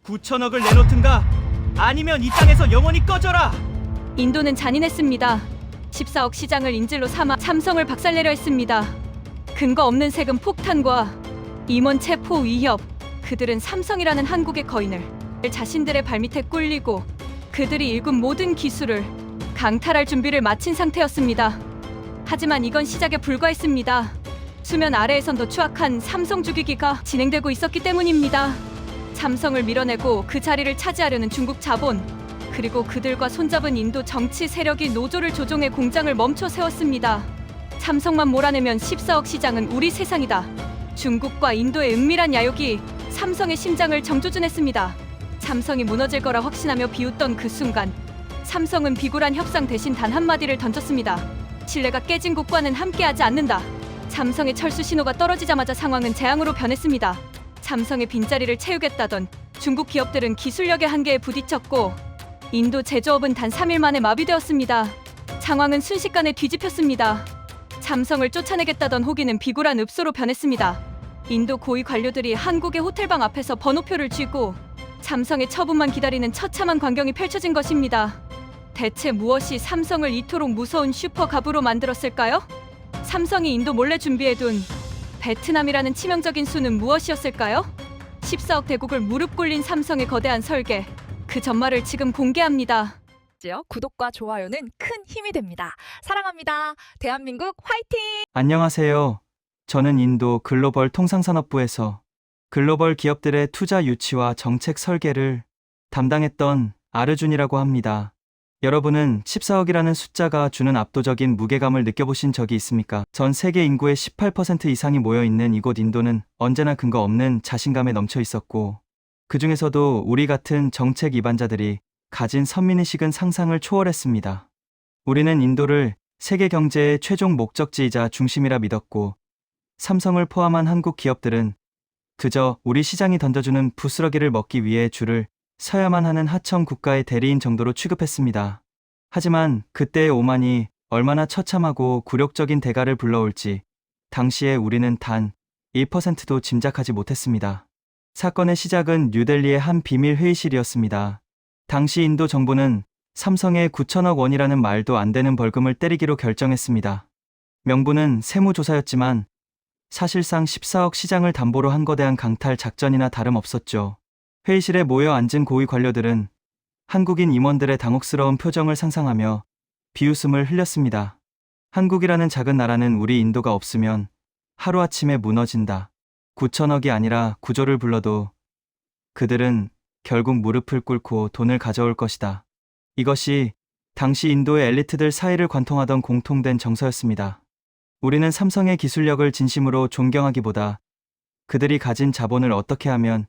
9천억을 내놓든가 아니면 이 땅에서 영원히 꺼져라. 인도는 잔인했습니다. 14억 시장을 인질로 삼아 삼성을 박살내려 했습니다. 근거 없는 세금 폭탄과 임원 체포 위협. 그들은 삼성이라는 한국의 거인을 자신들의 발밑에 꿀리고 그들이 일군 모든 기술을 강탈할 준비를 마친 상태였습니다. 하지만 이건 시작에 불과했습니다. 수면 아래에선 더 추악한 삼성 죽이기가 진행되고 있었기 때문입니다. 삼성을 밀어내고 그 자리를 차지하려는 중국 자본, 그리고 그들과 손잡은 인도 정치 세력이 노조를 조종해 공장을 멈춰 세웠습니다. 삼성만 몰아내면 14억 시장은 우리 세상이다. 중국과 인도의 은밀한 야욕이 삼성의 심장을 정조준했습니다. 삼성이 무너질 거라 확신하며 비웃던 그 순간, 삼성은 비굴한 협상 대신 단 한마디를 던졌습니다. 신뢰가 깨진 국가는 함께하지 않는다. 삼성의 철수 신호가 떨어지자마자 상황은 재앙으로 변했습니다. 삼성의 빈자리를 채우겠다던 중국 기업들은 기술력의 한계에 부딪혔고 인도 제조업은 단 3일 만에 마비되었습니다. 상황은 순식간에 뒤집혔습니다. 삼성을 쫓아내겠다던 호기는 비굴한 읍소로 변했습니다. 인도 고위 관료들이 한국의 호텔방 앞에서 번호표를 쥐고 삼성의 처분만 기다리는 처참한 광경이 펼쳐진 것입니다. 대체 무엇이 삼성을 이토록 무서운 슈퍼갑으로 만들었을까요? 삼성이 인도 몰래 준비해둔 베트남이라는 치명적인 수는 무엇이었을까요? 14억 대국을 무릎 꿇린 삼성의 거대한 설계, 그 전말을 지금 공개합니다. 구독과 좋아요는 큰 힘이 됩니다. 사랑합니다. 대한민국 화이팅! 안녕하세요. 저는 인도 글로벌 통상산업부에서 글로벌 기업들의 투자 유치와 정책 설계를 담당했던 아르준이라고 합니다. 여러분은 14억이라는 숫자가 주는 압도적인 무게감을 느껴보신 적이 있습니까? 전 세계 인구의 18% 이상이 모여있는 이곳 인도는 언제나 근거 없는 자신감에 넘쳐 있었고, 그 중에서도 우리 같은 정책 이반자들이 가진 선민의식은 상상을 초월했습니다. 우리는 인도를 세계 경제의 최종 목적지이자 중심이라 믿었고, 삼성을 포함한 한국 기업들은 그저 우리 시장이 던져주는 부스러기를 먹기 위해 줄을 서야만 하는 하청 국가의 대리인 정도로 취급했습니다. 하지만 그때의 오만이 얼마나 처참하고 굴욕적인 대가를 불러올지 당시에 우리는 단 1%도 짐작하지 못했습니다. 사건의 시작은 뉴델리의 한 비밀 회의실이었습니다. 당시 인도 정부는 삼성에 9천억 원이라는 말도 안 되는 벌금을 때리기로 결정했습니다. 명분은 세무조사였지만 사실상 14억 시장을 담보로 한 거대한 강탈 작전이나 다름없었죠. 회의실에 모여 앉은 고위 관료들은 한국인 임원들의 당혹스러운 표정을 상상하며 비웃음을 흘렸습니다. 한국이라는 작은 나라는 우리 인도가 없으면 하루아침에 무너진다. 9천억이 아니라 구조를 불러도 그들은 결국 무릎을 꿇고 돈을 가져올 것이다. 이것이 당시 인도의 엘리트들 사이를 관통하던 공통된 정서였습니다. 우리는 삼성의 기술력을 진심으로 존경하기보다 그들이 가진 자본을 어떻게 하면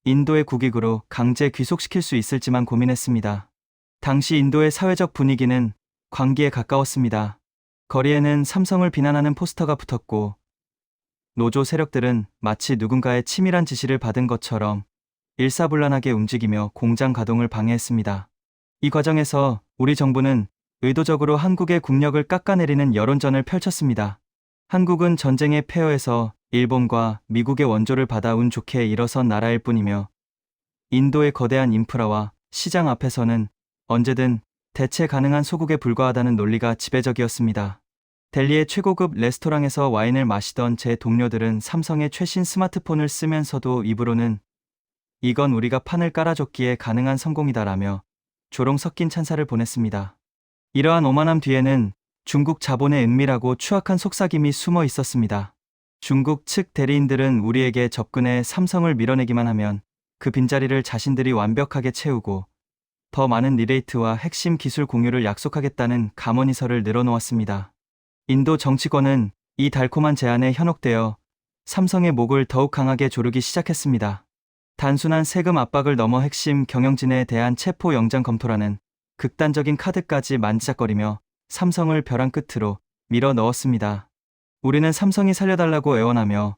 인도의 국익으로 강제 귀속시킬 수 있을지만 고민했습니다. 당시 인도의 사회적 분위기는 광기에 가까웠습니다. 거리에는 삼성을 비난하는 포스터가 붙었고, 노조 세력들은 마치 누군가의 치밀한 지시를 받은 것처럼 일사불란하게 움직이며 공장 가동을 방해했습니다. 이 과정에서 우리 정부는 의도적으로 한국의 국력을 깎아내리는 여론전을 펼쳤습니다. 한국은 전쟁의 폐허에서 일본과 미국의 원조를 받아 운 좋게 일어선 나라일 뿐이며, 인도의 거대한 인프라와 시장 앞에서는 언제든 대체 가능한 소국에 불과하다는 논리가 지배적이었습니다. 델리의 최고급 레스토랑에서 와인을 마시던 제 동료들은 삼성의 최신 스마트폰을 쓰면서도 입으로는 이건 우리가 판을 깔아줬기에 가능한 성공이다라며 조롱 섞인 찬사를 보냈습니다. 이러한 오만함 뒤에는 중국 자본의 은밀하고 추악한 속삭임이 숨어 있었습니다. 중국 측 대리인들은 우리에게 접근해 삼성을 밀어내기만 하면 그 빈자리를 자신들이 완벽하게 채우고 더 많은 리베이트와 핵심 기술 공유를 약속하겠다는 감언이설을 늘어놓았습니다. 인도 정치권은 이 달콤한 제안에 현혹되어 삼성의 목을 더욱 강하게 조르기 시작했습니다. 단순한 세금 압박을 넘어 핵심 경영진에 대한 체포 영장 검토라는 극단적인 카드까지 만지작거리며 삼성을 벼랑 끝으로 밀어 넣었습니다. 우리는 삼성이 살려달라고 애원하며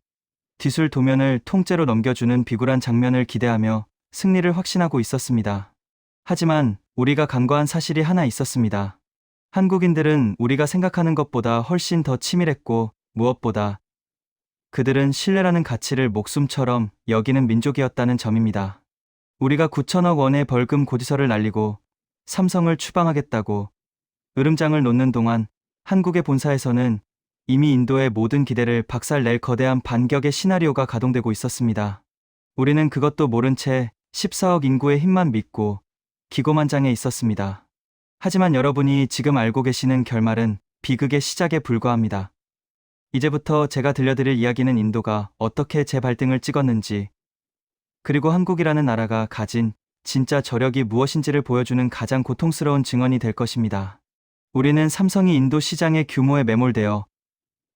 뒤술 도면을 통째로 넘겨주는 비굴한 장면을 기대하며 승리를 확신하고 있었습니다. 하지만 우리가 간과한 사실이 하나 있었습니다. 한국인들은 우리가 생각하는 것보다 훨씬 더 치밀했고, 무엇보다 그들은 신뢰라는 가치를 목숨처럼 여기는 민족이었다는 점입니다. 우리가 9천억 원의 벌금 고지서를 날리고 삼성을 추방하겠다고 으름장을 놓는 동안 한국의 본사에서는 이미 인도의 모든 기대를 박살낼 거대한 반격의 시나리오가 가동되고 있었습니다. 우리는 그것도 모른 채 14억 인구의 힘만 믿고 기고만장해 있었습니다. 하지만 여러분이 지금 알고 계시는 결말은 비극의 시작에 불과합니다. 이제부터 제가 들려드릴 이야기는 인도가 어떻게 재발등을 찍었는지, 그리고 한국이라는 나라가 가진 진짜 저력이 무엇인지를 보여주는 가장 고통스러운 증언이 될 것입니다. 우리는 삼성이 인도 시장의 규모에 매몰되어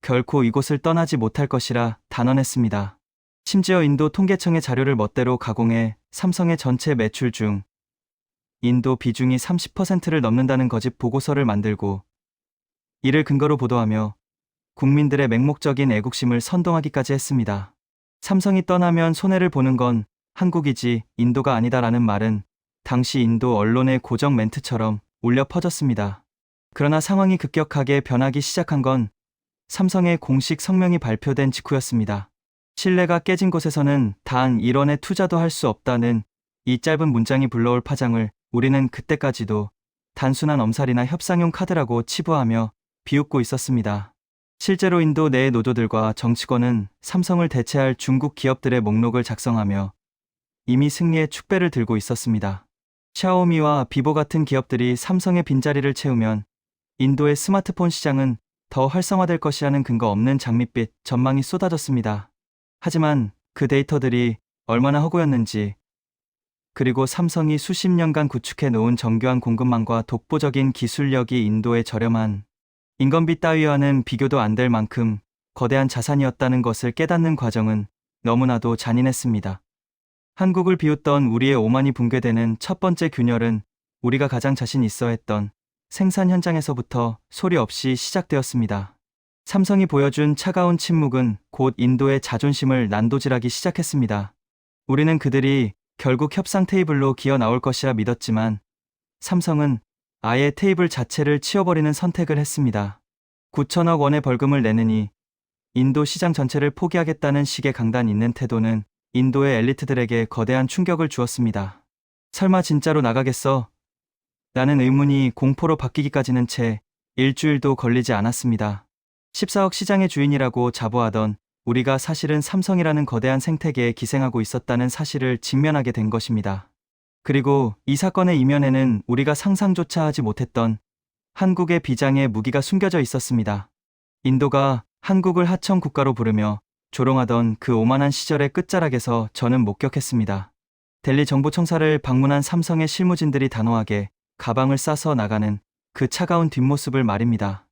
결코 이곳을 떠나지 못할 것이라 단언했습니다. 심지어 인도 통계청의 자료를 멋대로 가공해 삼성의 전체 매출 중 인도 비중이 30%를 넘는다는 거짓 보고서를 만들고 이를 근거로 보도하며 국민들의 맹목적인 애국심을 선동하기까지 했습니다. 삼성이 떠나면 손해를 보는 건 한국이지 인도가 아니다라는 말은 당시 인도 언론의 고정 멘트처럼 울려 퍼졌습니다. 그러나 상황이 급격하게 변하기 시작한 건 삼성의 공식 성명이 발표된 직후였습니다. 신뢰가 깨진 곳에서는 단 1원의 투자도 할 수 없다는 이 짧은 문장이 불러올 파장을 우리는 그때까지도 단순한 엄살이나 협상용 카드라고 치부하며 비웃고 있었습니다. 실제로 인도 내 노조들과 정치권은 삼성을 대체할 중국 기업들의 목록을 작성하며 이미 승리의 축배를 들고 있었습니다. 샤오미와 비보 같은 기업들이 삼성의 빈자리를 채우면 인도의 스마트폰 시장은 더 활성화될 것이라는 근거 없는 장밋빛 전망이 쏟아졌습니다. 하지만 그 데이터들이 얼마나 허구였는지, 그리고 삼성이 수십 년간 구축해 놓은 정교한 공급망과 독보적인 기술력이 인도의 저렴한 인건비 따위와는 비교도 안 될 만큼 거대한 자산이었다는 것을 깨닫는 과정은 너무나도 잔인했습니다. 한국을 비웃던 우리의 오만이 붕괴되는 첫 번째 균열은 우리가 가장 자신 있어 했던 생산 현장에서부터 소리 없이 시작되었습니다. 삼성이 보여준 차가운 침묵은 곧 인도의 자존심을 난도질하기 시작했습니다. 우리는 그들이 결국 협상 테이블로 기어 나올 것이라 믿었지만 삼성은 아예 테이블 자체를 치워버리는 선택을 했습니다. 9천억 원의 벌금을 내느니 인도 시장 전체를 포기하겠다는 식의 강단 있는 태도는 인도의 엘리트들에게 거대한 충격을 주었습니다. 설마 진짜로 나가겠어? 라는 의문이 공포로 바뀌기까지는 채 일주일도 걸리지 않았습니다. 14억 시장의 주인이라고 자부하던 우리가 사실은 삼성이라는 거대한 생태계에 기생하고 있었다는 사실을 직면하게 된 것입니다. 그리고 이 사건의 이면에는 우리가 상상조차 하지 못했던 한국의 비장의 무기가 숨겨져 있었습니다. 인도가 한국을 하청 국가로 부르며 조롱하던 그 오만한 시절의 끝자락에서 저는 목격했습니다. 델리 정보청사를 방문한 삼성의 실무진들이 단호하게 가방을 싸서 나가는 그 차가운 뒷모습을 말입니다.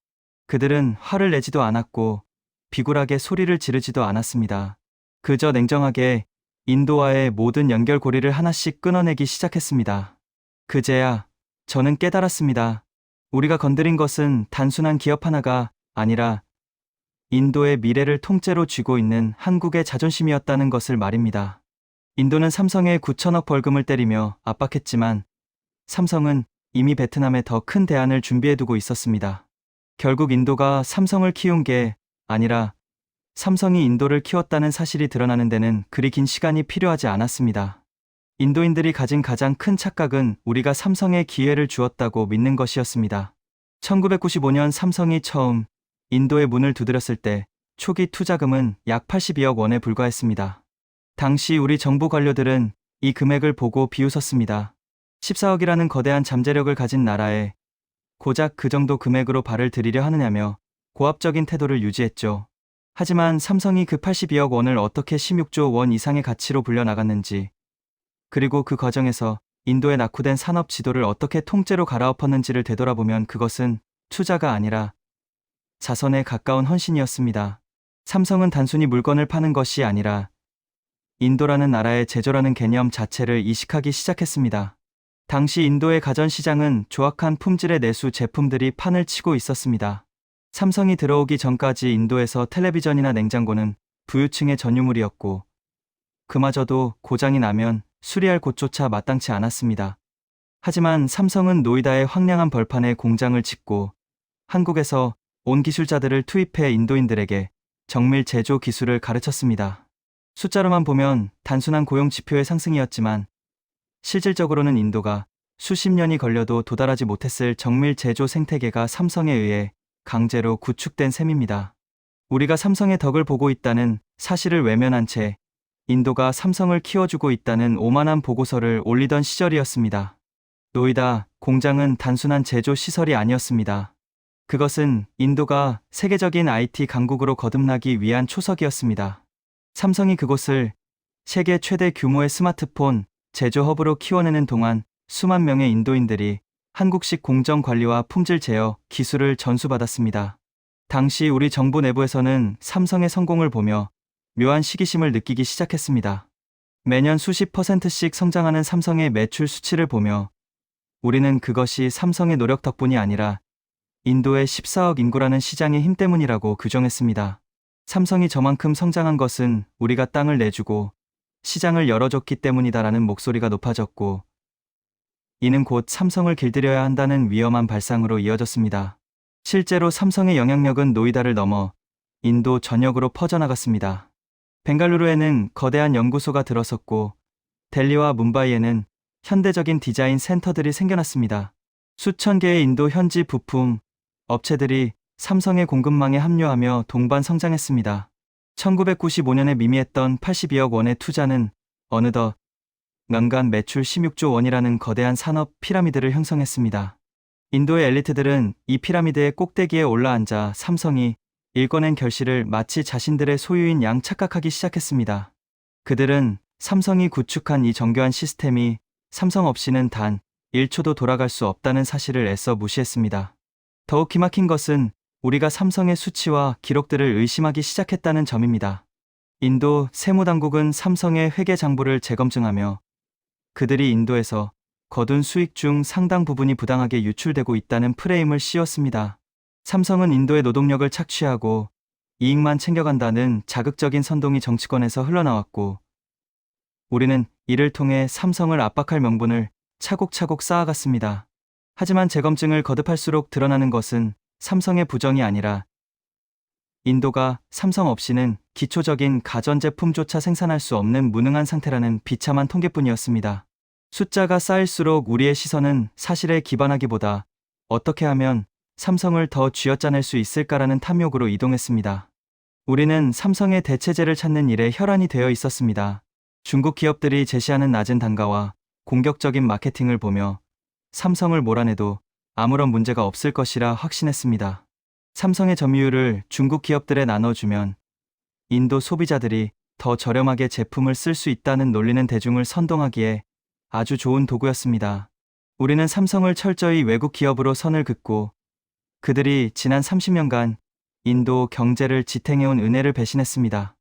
그들은 화를 내지도 않았고 비굴하게 소리를 지르지도 않았습니다. 그저 냉정하게 인도와의 모든 연결고리를 하나씩 끊어내기 시작했습니다. 그제야 저는 깨달았습니다. 우리가 건드린 것은 단순한 기업 하나가 아니라 인도의 미래를 통째로 쥐고 있는 한국의 자존심이었다는 것을 말입니다. 인도는 삼성에 9천억 벌금을 때리며 압박했지만 삼성은 이미 베트남에 더 큰 대안을 준비해두고 있었습니다. 결국 인도가 삼성을 키운 게 아니라 삼성이 인도를 키웠다는 사실이 드러나는 데는 그리 긴 시간이 필요하지 않았습니다. 인도인들이 가진 가장 큰 착각은 우리가 삼성에 기회를 주었다고 믿는 것이었습니다. 1995년 삼성이 처음 인도에 문을 두드렸을 때 초기 투자금은 약 82억 원에 불과했습니다. 당시 우리 정부 관료들은 이 금액을 보고 비웃었습니다. 14억이라는 거대한 잠재력을 가진 나라에 고작 그 정도 금액으로 발을 들이려 하느냐며 고압적인 태도를 유지했죠. 하지만 삼성이 그 82억 원을 어떻게 16조 원 이상의 가치로 불려나갔는지, 그리고 그 과정에서 인도의 낙후된 산업 지도를 어떻게 통째로 갈아엎었는지를 되돌아보면 그것은 투자가 아니라 자선에 가까운 헌신이었습니다. 삼성은 단순히 물건을 파는 것이 아니라 인도라는 나라의 제조라는 개념 자체를 이식하기 시작했습니다. 당시 인도의 가전시장은 조악한 품질의 내수 제품들이 판을 치고 있었습니다. 삼성이 들어오기 전까지 인도에서 텔레비전이나 냉장고는 부유층의 전유물이었고 그마저도 고장이 나면 수리할 곳조차 마땅치 않았습니다. 하지만 삼성은 노이다의 황량한 벌판에 공장을 짓고 한국에서 온 기술자들을 투입해 인도인들에게 정밀 제조 기술을 가르쳤습니다. 숫자로만 보면 단순한 고용 지표의 상승이었지만 실질적으로는 인도가 수십 년이 걸려도 도달하지 못했을 정밀 제조 생태계가 삼성에 의해 강제로 구축된 셈입니다. 우리가 삼성의 덕을 보고 있다는 사실을 외면한 채 인도가 삼성을 키워주고 있다는 오만한 보고서를 올리던 시절이었습니다. 노이다 공장은 단순한 제조 시설이 아니었습니다. 그것은 인도가 세계적인 IT 강국으로 거듭나기 위한 초석이었습니다. 삼성이 그곳을 세계 최대 규모의 스마트폰 제조 허브로 키워내는 동안 수만 명의 인도인들이 한국식 공정 관리와 품질 제어 기술을 전수받았습니다. 당시 우리 정부 내부에서는 삼성의 성공을 보며 묘한 시기심을 느끼기 시작했습니다. 매년 수십 %씩 성장하는 삼성의 매출 수치를 보며 우리는 그것이 삼성의 노력 덕분이 아니라 인도의 14억 인구라는 시장의 힘 때문이라고 규정했습니다. 삼성이 저만큼 성장한 것은 우리가 땅을 내주고 시장을 열어줬기 때문이다라는 목소리가 높아졌고, 이는 곧 삼성을 길들여야 한다는 위험한 발상으로 이어졌습니다. 실제로 삼성의 영향력은 노이다를 넘어 인도 전역으로 퍼져나갔습니다. 벵갈루루에는 거대한 연구소가 들어섰고, 델리와 뭄바이에는 현대적인 디자인 센터들이 생겨났습니다. 수천 개의 인도 현지 부품 업체들이 삼성의 공급망에 합류하며 동반 성장했습니다. 1995년에 미미했던 82억 원의 투자는 어느덧 연간 매출 16조 원이라는 거대한 산업 피라미드를 형성했습니다. 인도의 엘리트들은 이 피라미드의 꼭대기에 올라앉아 삼성이 일궈낸 결실을 마치 자신들의 소유인 양 착각하기 시작했습니다. 그들은 삼성이 구축한 이 정교한 시스템이 삼성 없이는 단 1초도 돌아갈 수 없다는 사실을 애써 무시했습니다. 더욱 기막힌 것은 우리가 삼성의 수치와 기록들을 의심하기 시작했다는 점입니다. 인도 세무당국은 삼성의 회계 장부를 재검증하며 그들이 인도에서 거둔 수익 중 상당 부분이 부당하게 유출되고 있다는 프레임을 씌웠습니다. 삼성은 인도의 노동력을 착취하고 이익만 챙겨간다는 자극적인 선동이 정치권에서 흘러나왔고, 우리는 이를 통해 삼성을 압박할 명분을 차곡차곡 쌓아갔습니다. 하지만 재검증을 거듭할수록 드러나는 것은 삼성의 부정이 아니라 인도가 삼성 없이는 기초적인 가전제품조차 생산할 수 없는 무능한 상태라는 비참한 통계뿐이었습니다. 숫자가 쌓일수록 우리의 시선은 사실에 기반하기보다 어떻게 하면 삼성을 더 쥐어짜낼 수 있을까라는 탐욕으로 이동했습니다. 우리는 삼성의 대체제를 찾는 일에 혈안이 되어 있었습니다. 중국 기업들이 제시하는 낮은 단가와 공격적인 마케팅을 보며 삼성을 몰아내도 아무런 문제가 없을 것이라 확신했습니다. 삼성의 점유율을 중국 기업들에 나눠주면 인도 소비자들이 더 저렴하게 제품을 쓸 수 있다는 논리는 대중을 선동하기에 아주 좋은 도구였습니다. 우리는 삼성을 철저히 외국 기업으로 선을 긋고 그들이 지난 30년간 인도 경제를 지탱해온 은혜를 배신했습니다.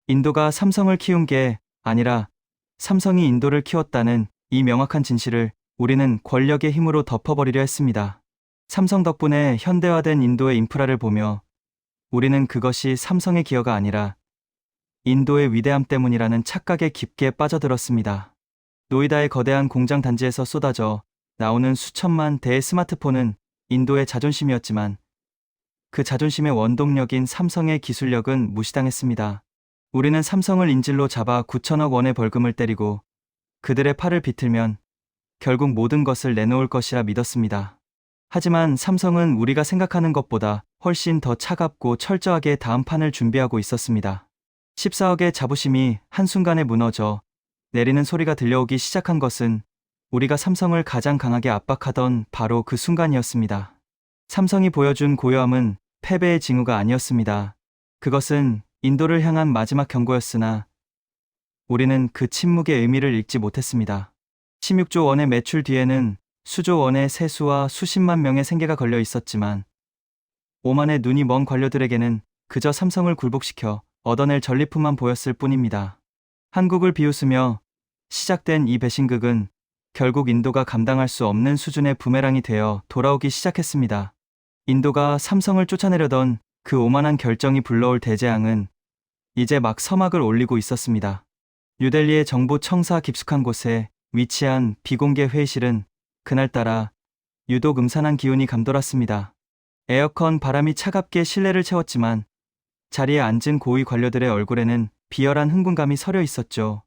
인도가 삼성을 키운 게 아니라 삼성이 인도를 키웠다는 이 명확한 진실을 우리는 권력의 힘으로 덮어버리려 했습니다. 삼성 덕분에 현대화된 인도의 인프라를 보며 우리는 그것이 삼성의 기여가 아니라 인도의 위대함 때문이라는 착각에 깊게 빠져들었습니다. 노이다의 거대한 공장 단지에서 쏟아져 나오는 수천만 대의 스마트폰은 인도의 자존심이었지만 그 자존심의 원동력인 삼성의 기술력은 무시당했습니다. 우리는 삼성을 인질로 잡아 9천억 원의 벌금을 때리고 그들의 팔을 비틀면 결국 모든 것을 내놓을 것이라 믿었습니다. 하지만 삼성은 우리가 생각하는 것보다 훨씬 더 차갑고 철저하게 다음 판을 준비하고 있었습니다. 14억의 자부심이 한순간에 무너져 내리는 소리가 들려오기 시작한 것은 우리가 삼성을 가장 강하게 압박하던 바로 그 순간이었습니다. 삼성이 보여준 고요함은 패배의 징후가 아니었습니다. 그것은 인도를 향한 마지막 경고였으나 우리는 그 침묵의 의미를 읽지 못했습니다. 16조 원의 매출 뒤에는 수조 원의 세수와 수십만 명의 생계가 걸려 있었지만 오만의 눈이 먼 관료들에게는 그저 삼성을 굴복시켜 얻어낼 전리품만 보였을 뿐입니다. 한국을 비웃으며 시작된 이 배신극은 결국 인도가 감당할 수 없는 수준의 부메랑이 되어 돌아오기 시작했습니다. 인도가 삼성을 쫓아내려던 그 오만한 결정이 불러올 대재앙은 이제 막 서막을 올리고 있었습니다. 뉴델리의 정부 청사 깊숙한 곳에 위치한 비공개 회의실은 그날따라 유독 음산한 기운이 감돌았습니다. 에어컨 바람이 차갑게 실내를 채웠지만 자리에 앉은 고위 관료들의 얼굴에는 비열한 흥분감이 서려 있었죠.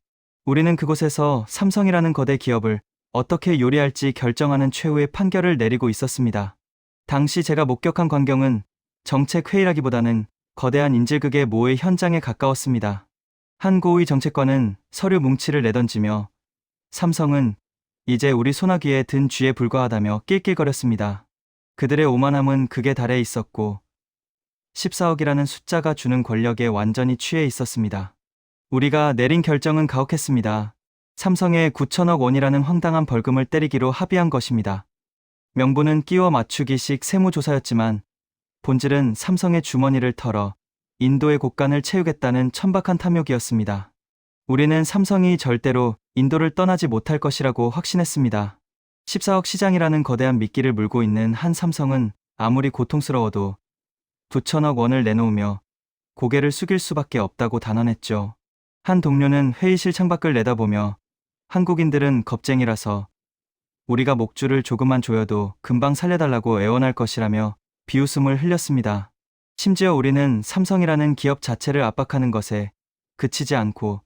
우리는 그곳에서 삼성이라는 거대 기업을 어떻게 요리할지 결정하는 최후의 판결을 내리고 있었습니다. 당시 제가 목격한 광경은 정책 회의라기보다는 거대한 인질극의 모의 현장에 가까웠습니다. 한 고위 정책관은 서류 뭉치를 내던지며 삼성은 이제 우리 소나기에 든 쥐에 불과하다며 낄낄거렸습니다. 그들의 오만함은 극에 달해 있었고 14억이라는 숫자가 주는 권력에 완전히 취해 있었습니다. 우리가 내린 결정은 가혹했습니다. 삼성에 9천억 원이라는 황당한 벌금을 때리기로 합의한 것입니다. 명분은 끼워 맞추기식 세무조사였지만 본질은 삼성의 주머니를 털어 인도의 곳간을 채우겠다는 천박한 탐욕이었습니다. 우리는 삼성이 절대로 인도를 떠나지 못할 것이라고 확신했습니다. 14억 시장이라는 거대한 미끼를 물고 있는 한 삼성은 아무리 고통스러워도 9천억 원을 내놓으며 고개를 숙일 수밖에 없다고 단언했죠. 한 동료는 회의실 창밖을 내다보며 한국인들은 겁쟁이라서 우리가 목줄을 조금만 조여도 금방 살려달라고 애원할 것이라며 비웃음을 흘렸습니다. 심지어 우리는 삼성이라는 기업 자체를 압박하는 것에 그치지 않고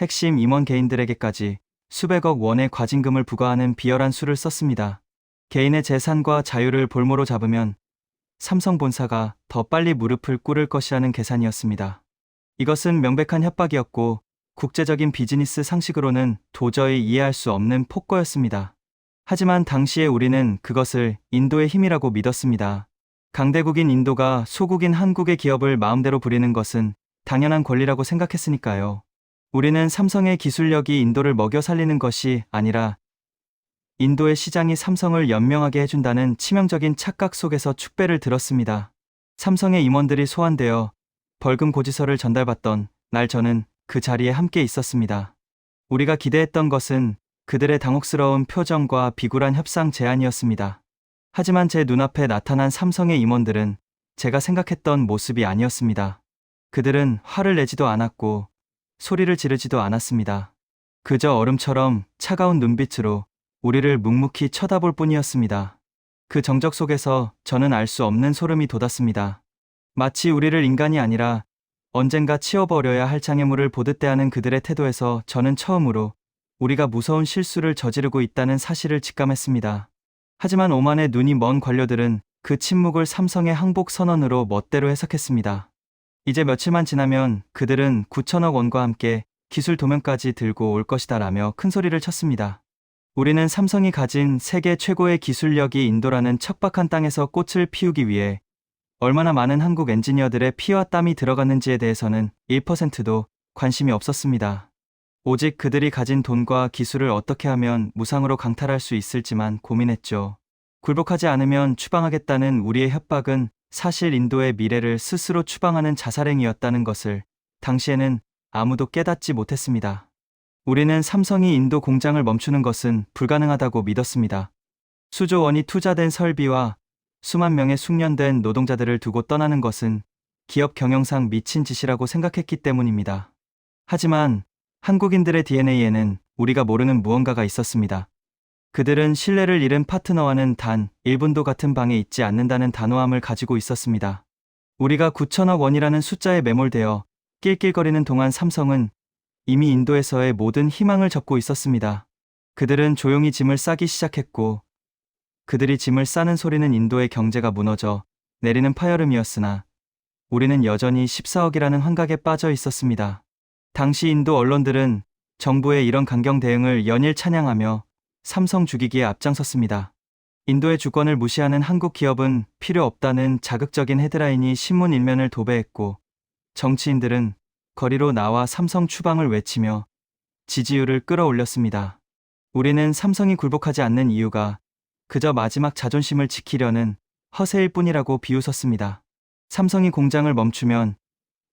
핵심 임원 개인들에게까지 수백억 원의 과징금을 부과하는 비열한 수를 썼습니다. 개인의 재산과 자유를 볼모로 잡으면 삼성 본사가 더 빨리 무릎을 꿇을 것이라는 계산이었습니다. 이것은 명백한 협박이었고 국제적인 비즈니스 상식으로는 도저히 이해할 수 없는 폭거였습니다. 하지만 당시에 우리는 그것을 인도의 힘이라고 믿었습니다. 강대국인 인도가 소국인 한국의 기업을 마음대로 부리는 것은 당연한 권리라고 생각했으니까요. 우리는 삼성의 기술력이 인도를 먹여 살리는 것이 아니라 인도의 시장이 삼성을 연명하게 해준다는 치명적인 착각 속에서 축배를 들었습니다. 삼성의 임원들이 소환되어 벌금 고지서를 전달받던 날 저는 그 자리에 함께 있었습니다. 우리가 기대했던 것은 그들의 당혹스러운 표정과 비굴한 협상 제안이었습니다. 하지만 제 눈앞에 나타난 삼성의 임원들은 제가 생각했던 모습이 아니었습니다. 그들은 화를 내지도 않았고 소리를 지르지도 않았습니다. 그저 얼음처럼 차가운 눈빛으로 우리를 묵묵히 쳐다볼 뿐이었습니다. 그 정적 속에서 저는 알 수 없는 소름이 돋았습니다. 마치 우리를 인간이 아니라 언젠가 치워버려야 할 장애물을 보듯 대하는 그들의 태도에서 저는 처음으로 우리가 무서운 실수를 저지르고 있다는 사실을 직감했습니다. 하지만 오만의 눈이 먼 관료들은 그 침묵을 삼성의 항복 선언으로 멋대로 해석했습니다. 이제 며칠만 지나면 그들은 9천억 원과 함께 기술 도면까지 들고 올 것이다 라며 큰 소리를 쳤습니다. 우리는 삼성이 가진 세계 최고의 기술력이 인도라는 척박한 땅에서 꽃을 피우기 위해 얼마나 많은 한국 엔지니어들의 피와 땀이 들어갔는지에 대해서는 1%도 관심이 없었습니다. 오직 그들이 가진 돈과 기술을 어떻게 하면 무상으로 강탈할 수 있을지만 고민했죠. 굴복하지 않으면 추방하겠다는 우리의 협박은 사실 인도의 미래를 스스로 추방하는 자살행위였다는 것을 당시에는 아무도 깨닫지 못했습니다. 우리는 삼성이 인도 공장을 멈추는 것은 불가능하다고 믿었습니다. 수조 원이 투자된 설비와 수만 명의 숙련된 노동자들을 두고 떠나는 것은 기업 경영상 미친 짓이라고 생각했기 때문입니다. 하지만 한국인들의 DNA에는 우리가 모르는 무언가가 있었습니다. 그들은 신뢰를 잃은 파트너와는 단 1분도 같은 방에 있지 않는다는 단호함을 가지고 있었습니다. 우리가 9천억 원이라는 숫자에 매몰되어 낄낄거리는 동안 삼성은 이미 인도에서의 모든 희망을 접고 있었습니다. 그들은 조용히 짐을 싸기 시작했고 그들이 짐을 싸는 소리는 인도의 경제가 무너져 내리는 파열음이었으나 우리는 여전히 14억이라는 환각에 빠져 있었습니다. 당시 인도 언론들은 정부의 이런 강경 대응을 연일 찬양하며 삼성 죽이기에 앞장섰습니다. 인도의 주권을 무시하는 한국 기업은 필요 없다는 자극적인 헤드라인이 신문 일면을 도배했고 정치인들은 거리로 나와 삼성 추방을 외치며 지지율을 끌어올렸습니다. 우리는 삼성이 굴복하지 않는 이유가 그저 마지막 자존심을 지키려는 허세일 뿐이라고 비웃었습니다. 삼성이 공장을 멈추면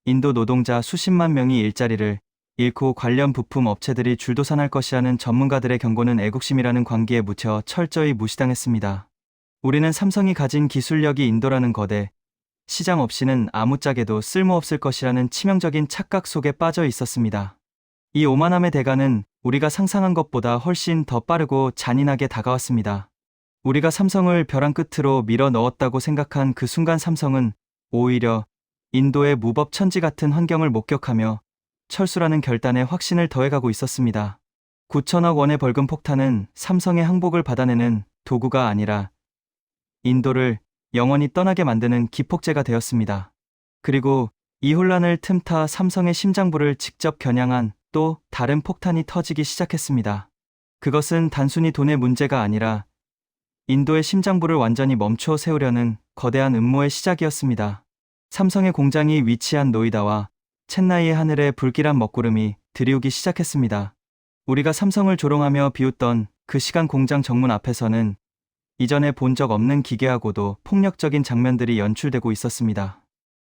인도 노동자 수십만 명이 일자리를 잃고 관련 부품 업체들이 줄도산할 것이라는 전문가들의 경고는 애국심이라는 광기에 묻혀 철저히 무시당했습니다. 우리는 삼성이 가진 기술력이 인도라는 거대 시장 없이는 아무짝에도 쓸모없을 것이라는 치명적인 착각 속에 빠져 있었습니다. 이 오만함의 대가는 우리가 상상한 것보다 훨씬 더 빠르고 잔인하게 다가왔습니다. 우리가 삼성을 벼랑 끝으로 밀어 넣었다고 생각한 그 순간 삼성은 오히려 인도의 무법 천지 같은 환경을 목격하며 철수라는 결단에 확신을 더해가고 있었습니다. 9천억 원의 벌금 폭탄은 삼성의 항복을 받아내는 도구가 아니라 인도를 영원히 떠나게 만드는 기폭제가 되었습니다. 그리고 이 혼란을 틈타 삼성의 심장부를 직접 겨냥한 또 다른 폭탄이 터지기 시작했습니다. 그것은 단순히 돈의 문제가 아니라 인도의 심장부를 완전히 멈춰 세우려는 거대한 음모의 시작이었습니다. 삼성의 공장이 위치한 노이다와 첸나이의 하늘에 불길한 먹구름이 들이우기 시작했습니다. 우리가 삼성을 조롱하며 비웃던 그 시간 공장 정문 앞에서는 이전에 본 적 없는 기괴하고도 폭력적인 장면들이 연출되고 있었습니다.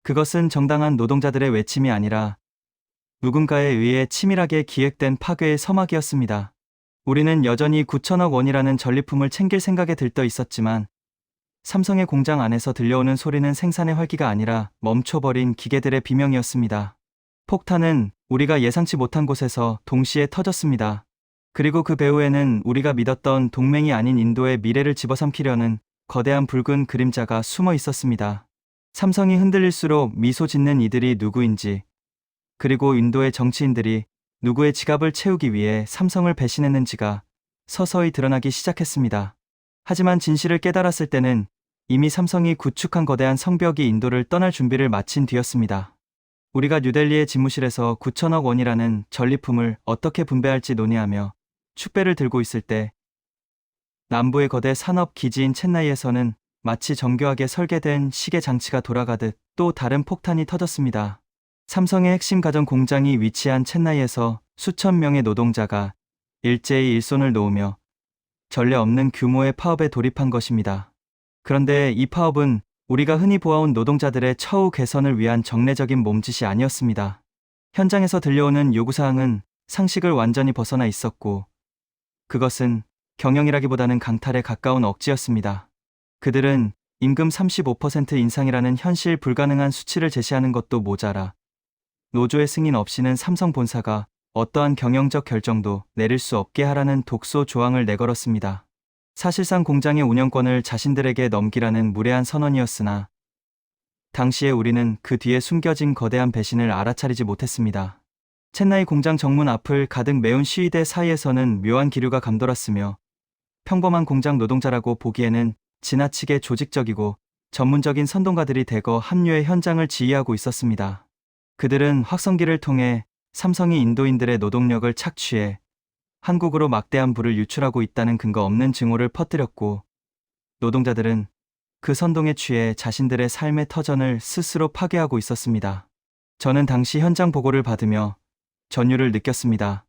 그것은 정당한 노동자들의 외침이 아니라 누군가에 의해 치밀하게 기획된 파괴의 서막이었습니다. 우리는 여전히 9천억 원이라는 전리품을 챙길 생각에 들떠 있었지만 삼성의 공장 안에서 들려오는 소리는 생산의 활기가 아니라 멈춰버린 기계들의 비명이었습니다. 폭탄은 우리가 예상치 못한 곳에서 동시에 터졌습니다. 그리고 그 배후에는 우리가 믿었던 동맹이 아닌 인도의 미래를 집어삼키려는 거대한 붉은 그림자가 숨어 있었습니다. 삼성이 흔들릴수록 미소 짓는 이들이 누구인지, 그리고 인도의 정치인들이 누구의 지갑을 채우기 위해 삼성을 배신했는지가 서서히 드러나기 시작했습니다. 하지만 진실을 깨달았을 때는 이미 삼성이 구축한 거대한 성벽이 인도를 떠날 준비를 마친 뒤였습니다. 우리가 뉴델리의 집무실에서 9천억 원이라는 전리품을 어떻게 분배할지 논의하며 축배를 들고 있을 때 남부의 거대 산업 기지인 첸나이에서는 마치 정교하게 설계된 시계 장치가 돌아가듯 또 다른 폭탄이 터졌습니다. 삼성의 핵심 가전 공장이 위치한 첸나이에서 수천 명의 노동자가 일제히 일손을 놓으며 전례 없는 규모의 파업에 돌입한 것입니다. 그런데 이 파업은 우리가 흔히 보아온 노동자들의 처우 개선을 위한 정례적인 몸짓이 아니었습니다. 현장에서 들려오는 요구사항은 상식을 완전히 벗어나 있었고 그것은 경영이라기보다는 강탈에 가까운 억지였습니다. 그들은 임금 35% 인상이라는 현실 불가능한 수치를 제시하는 것도 모자라 노조의 승인 없이는 삼성 본사가 어떠한 경영적 결정도 내릴 수 없게 하라는 독소 조항을 내걸었습니다. 사실상 공장의 운영권을 자신들에게 넘기라는 무례한 선언이었으나 당시에 우리는 그 뒤에 숨겨진 거대한 배신을 알아차리지 못했습니다. 첸나이 공장 정문 앞을 가득 메운 시위대 사이에서는 묘한 기류가 감돌았으며 평범한 공장 노동자라고 보기에는 지나치게 조직적이고 전문적인 선동가들이 대거 합류해 현장을 지휘하고 있었습니다. 그들은 확성기를 통해 삼성이 인도인들의 노동력을 착취해 한국으로 막대한 부를 유출하고 있다는 근거 없는 증오를 퍼뜨렸고 노동자들은 그 선동에 취해 자신들의 삶의 터전을 스스로 파괴하고 있었습니다. 저는 당시 현장 보고를 받으며 전율을 느꼈습니다.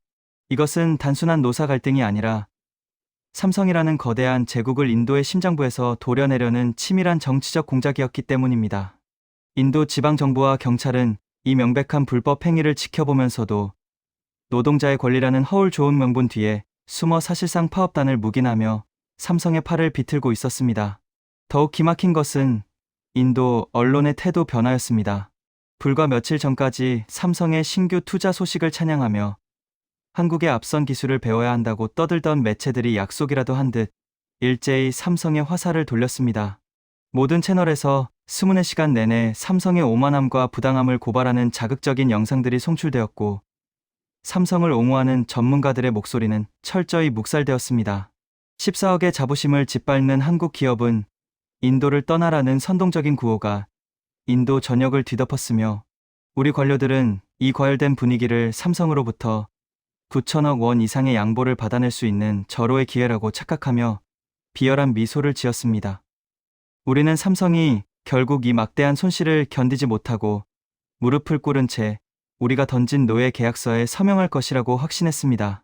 이것은 단순한 노사 갈등이 아니라 삼성이라는 거대한 제국을 인도의 심장부에서 도려내려는 치밀한 정치적 공작이었기 때문입니다. 인도 지방정부와 경찰은 이 명백한 불법 행위를 지켜보면서도 노동자의 권리라는 허울 좋은 명분 뒤에 숨어 사실상 파업단을 묵인하며 삼성의 팔을 비틀고 있었습니다. 더욱 기막힌 것은 인도 언론의 태도 변화였습니다. 불과 며칠 전까지 삼성의 신규 투자 소식을 찬양하며 한국의 앞선 기술을 배워야 한다고 떠들던 매체들이 약속이라도 한 듯 일제히 삼성의 화살을 돌렸습니다. 모든 채널에서 24시간 내내 삼성의 오만함과 부당함을 고발하는 자극적인 영상들이 송출되었고 삼성을 옹호하는 전문가들의 목소리는 철저히 묵살되었습니다. 14억의 자부심을 짓밟는 한국 기업은 인도를 떠나라는 선동적인 구호가 인도 전역을 뒤덮었으며 우리 관료들은 이 과열된 분위기를 삼성으로부터 9천억 원 이상의 양보를 받아낼 수 있는 절호의 기회라고 착각하며 비열한 미소를 지었습니다. 우리는 삼성이 결국 이 막대한 손실을 견디지 못하고 무릎을 꿇은 채 우리가 던진 노예 계약서에 서명할 것이라고 확신했습니다.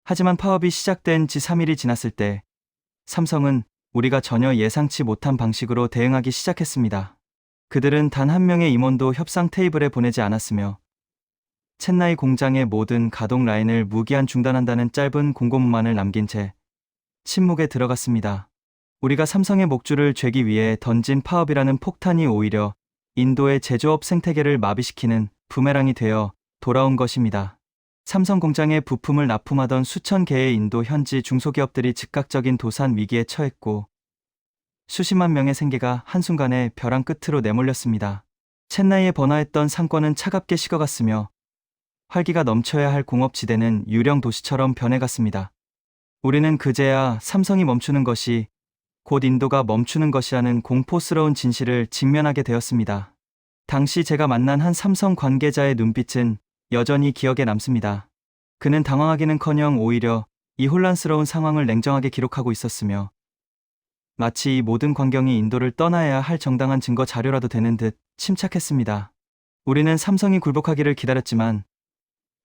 하지만 파업이 시작된 지 3일이 지났을 때 삼성은 우리가 전혀 예상치 못한 방식으로 대응하기 시작했습니다. 그들은 단 한 명의 임원도 협상 테이블에 보내지 않았으며 첸나이 공장의 모든 가동 라인을 무기한 중단한다는 짧은 공고문만을 남긴 채 침묵에 들어갔습니다. 우리가 삼성의 목줄을 죄기 위해 던진 파업이라는 폭탄이 오히려 인도의 제조업 생태계를 마비시키는 부메랑이 되어 돌아온 것입니다. 삼성 공장에 부품을 납품하던 수천 개의 인도 현지 중소기업들이 즉각적인 도산 위기에 처했고 수십만 명의 생계가 한순간에 벼랑 끝으로 내몰렸습니다. 첸나이에 번화했던 상권은 차갑게 식어갔으며 활기가 넘쳐야 할 공업지대는 유령 도시처럼 변해갔습니다. 우리는 그제야 삼성이 멈추는 것이 곧 인도가 멈추는 것이라는 공포스러운 진실을 직면하게 되었습니다. 당시 제가 만난 한 삼성 관계자의 눈빛은 여전히 기억에 남습니다. 그는 당황하기는커녕 오히려 이 혼란스러운 상황을 냉정하게 기록하고 있었으며 마치 이 모든 광경이 인도를 떠나야 할 정당한 증거 자료라도 되는 듯 침착했습니다. 우리는 삼성이 굴복하기를 기다렸지만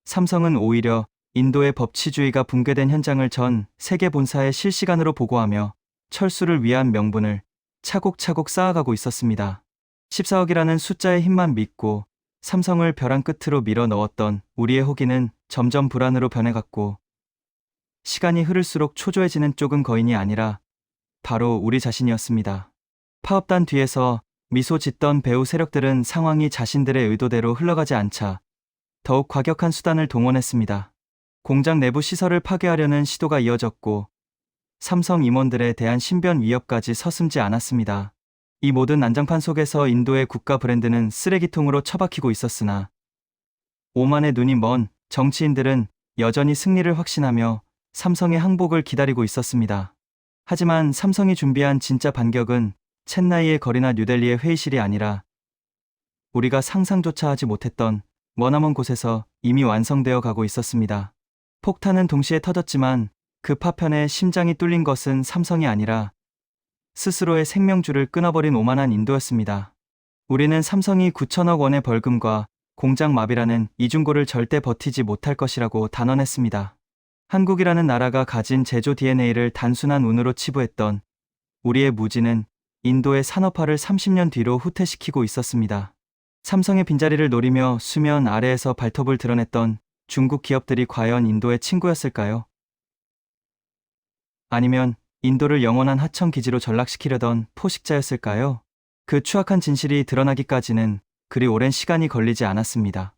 삼성은 오히려 인도의 법치주의가 붕괴된 현장을 전 세계 본사에 실시간으로 보고하며 철수를 위한 명분을 차곡차곡 쌓아가고 있었습니다. 14억이라는 숫자의 힘만 믿고 삼성을 벼랑 끝으로 밀어 넣었던 우리의 호기는 점점 불안으로 변해갔고 시간이 흐를수록 초조해지는 쪽은 거인이 아니라 바로 우리 자신이었습니다. 파업단 뒤에서 미소 짓던 배후 세력들은 상황이 자신들의 의도대로 흘러가지 않자 더욱 과격한 수단을 동원했습니다. 공장 내부 시설을 파괴하려는 시도가 이어졌고 삼성 임원들에 대한 신변 위협까지 서슴지 않았습니다. 이 모든 난장판 속에서 인도의 국가 브랜드는 쓰레기통으로 처박히고 있었으나 오만의 눈이 먼 정치인들은 여전히 승리를 확신하며 삼성의 항복을 기다리고 있었습니다. 하지만 삼성이 준비한 진짜 반격은 첸나이의 거리나 뉴델리의 회의실이 아니라 우리가 상상조차 하지 못했던 머나먼 곳에서 이미 완성되어 가고 있었습니다. 폭탄은 동시에 터졌지만 그 파편에 심장이 뚫린 것은 삼성이 아니라 스스로의 생명줄을 끊어버린 오만한 인도였습니다. 우리는 삼성이 9천억 원의 벌금과 공장 마비라는 이중고를 절대 버티지 못할 것이라고 단언했습니다. 한국이라는 나라가 가진 제조 DNA를 단순한 운으로 치부했던 우리의 무지는 인도의 산업화를 30년 뒤로 후퇴시키고 있었습니다. 삼성의 빈자리를 노리며 수면 아래에서 발톱을 드러냈던 중국 기업들이 과연 인도의 친구였을까요? 아니면 인도를 영원한 하청 기지로 전락시키려던 포식자였을까요? 그 추악한 진실이 드러나기까지는 그리 오랜 시간이 걸리지 않았습니다.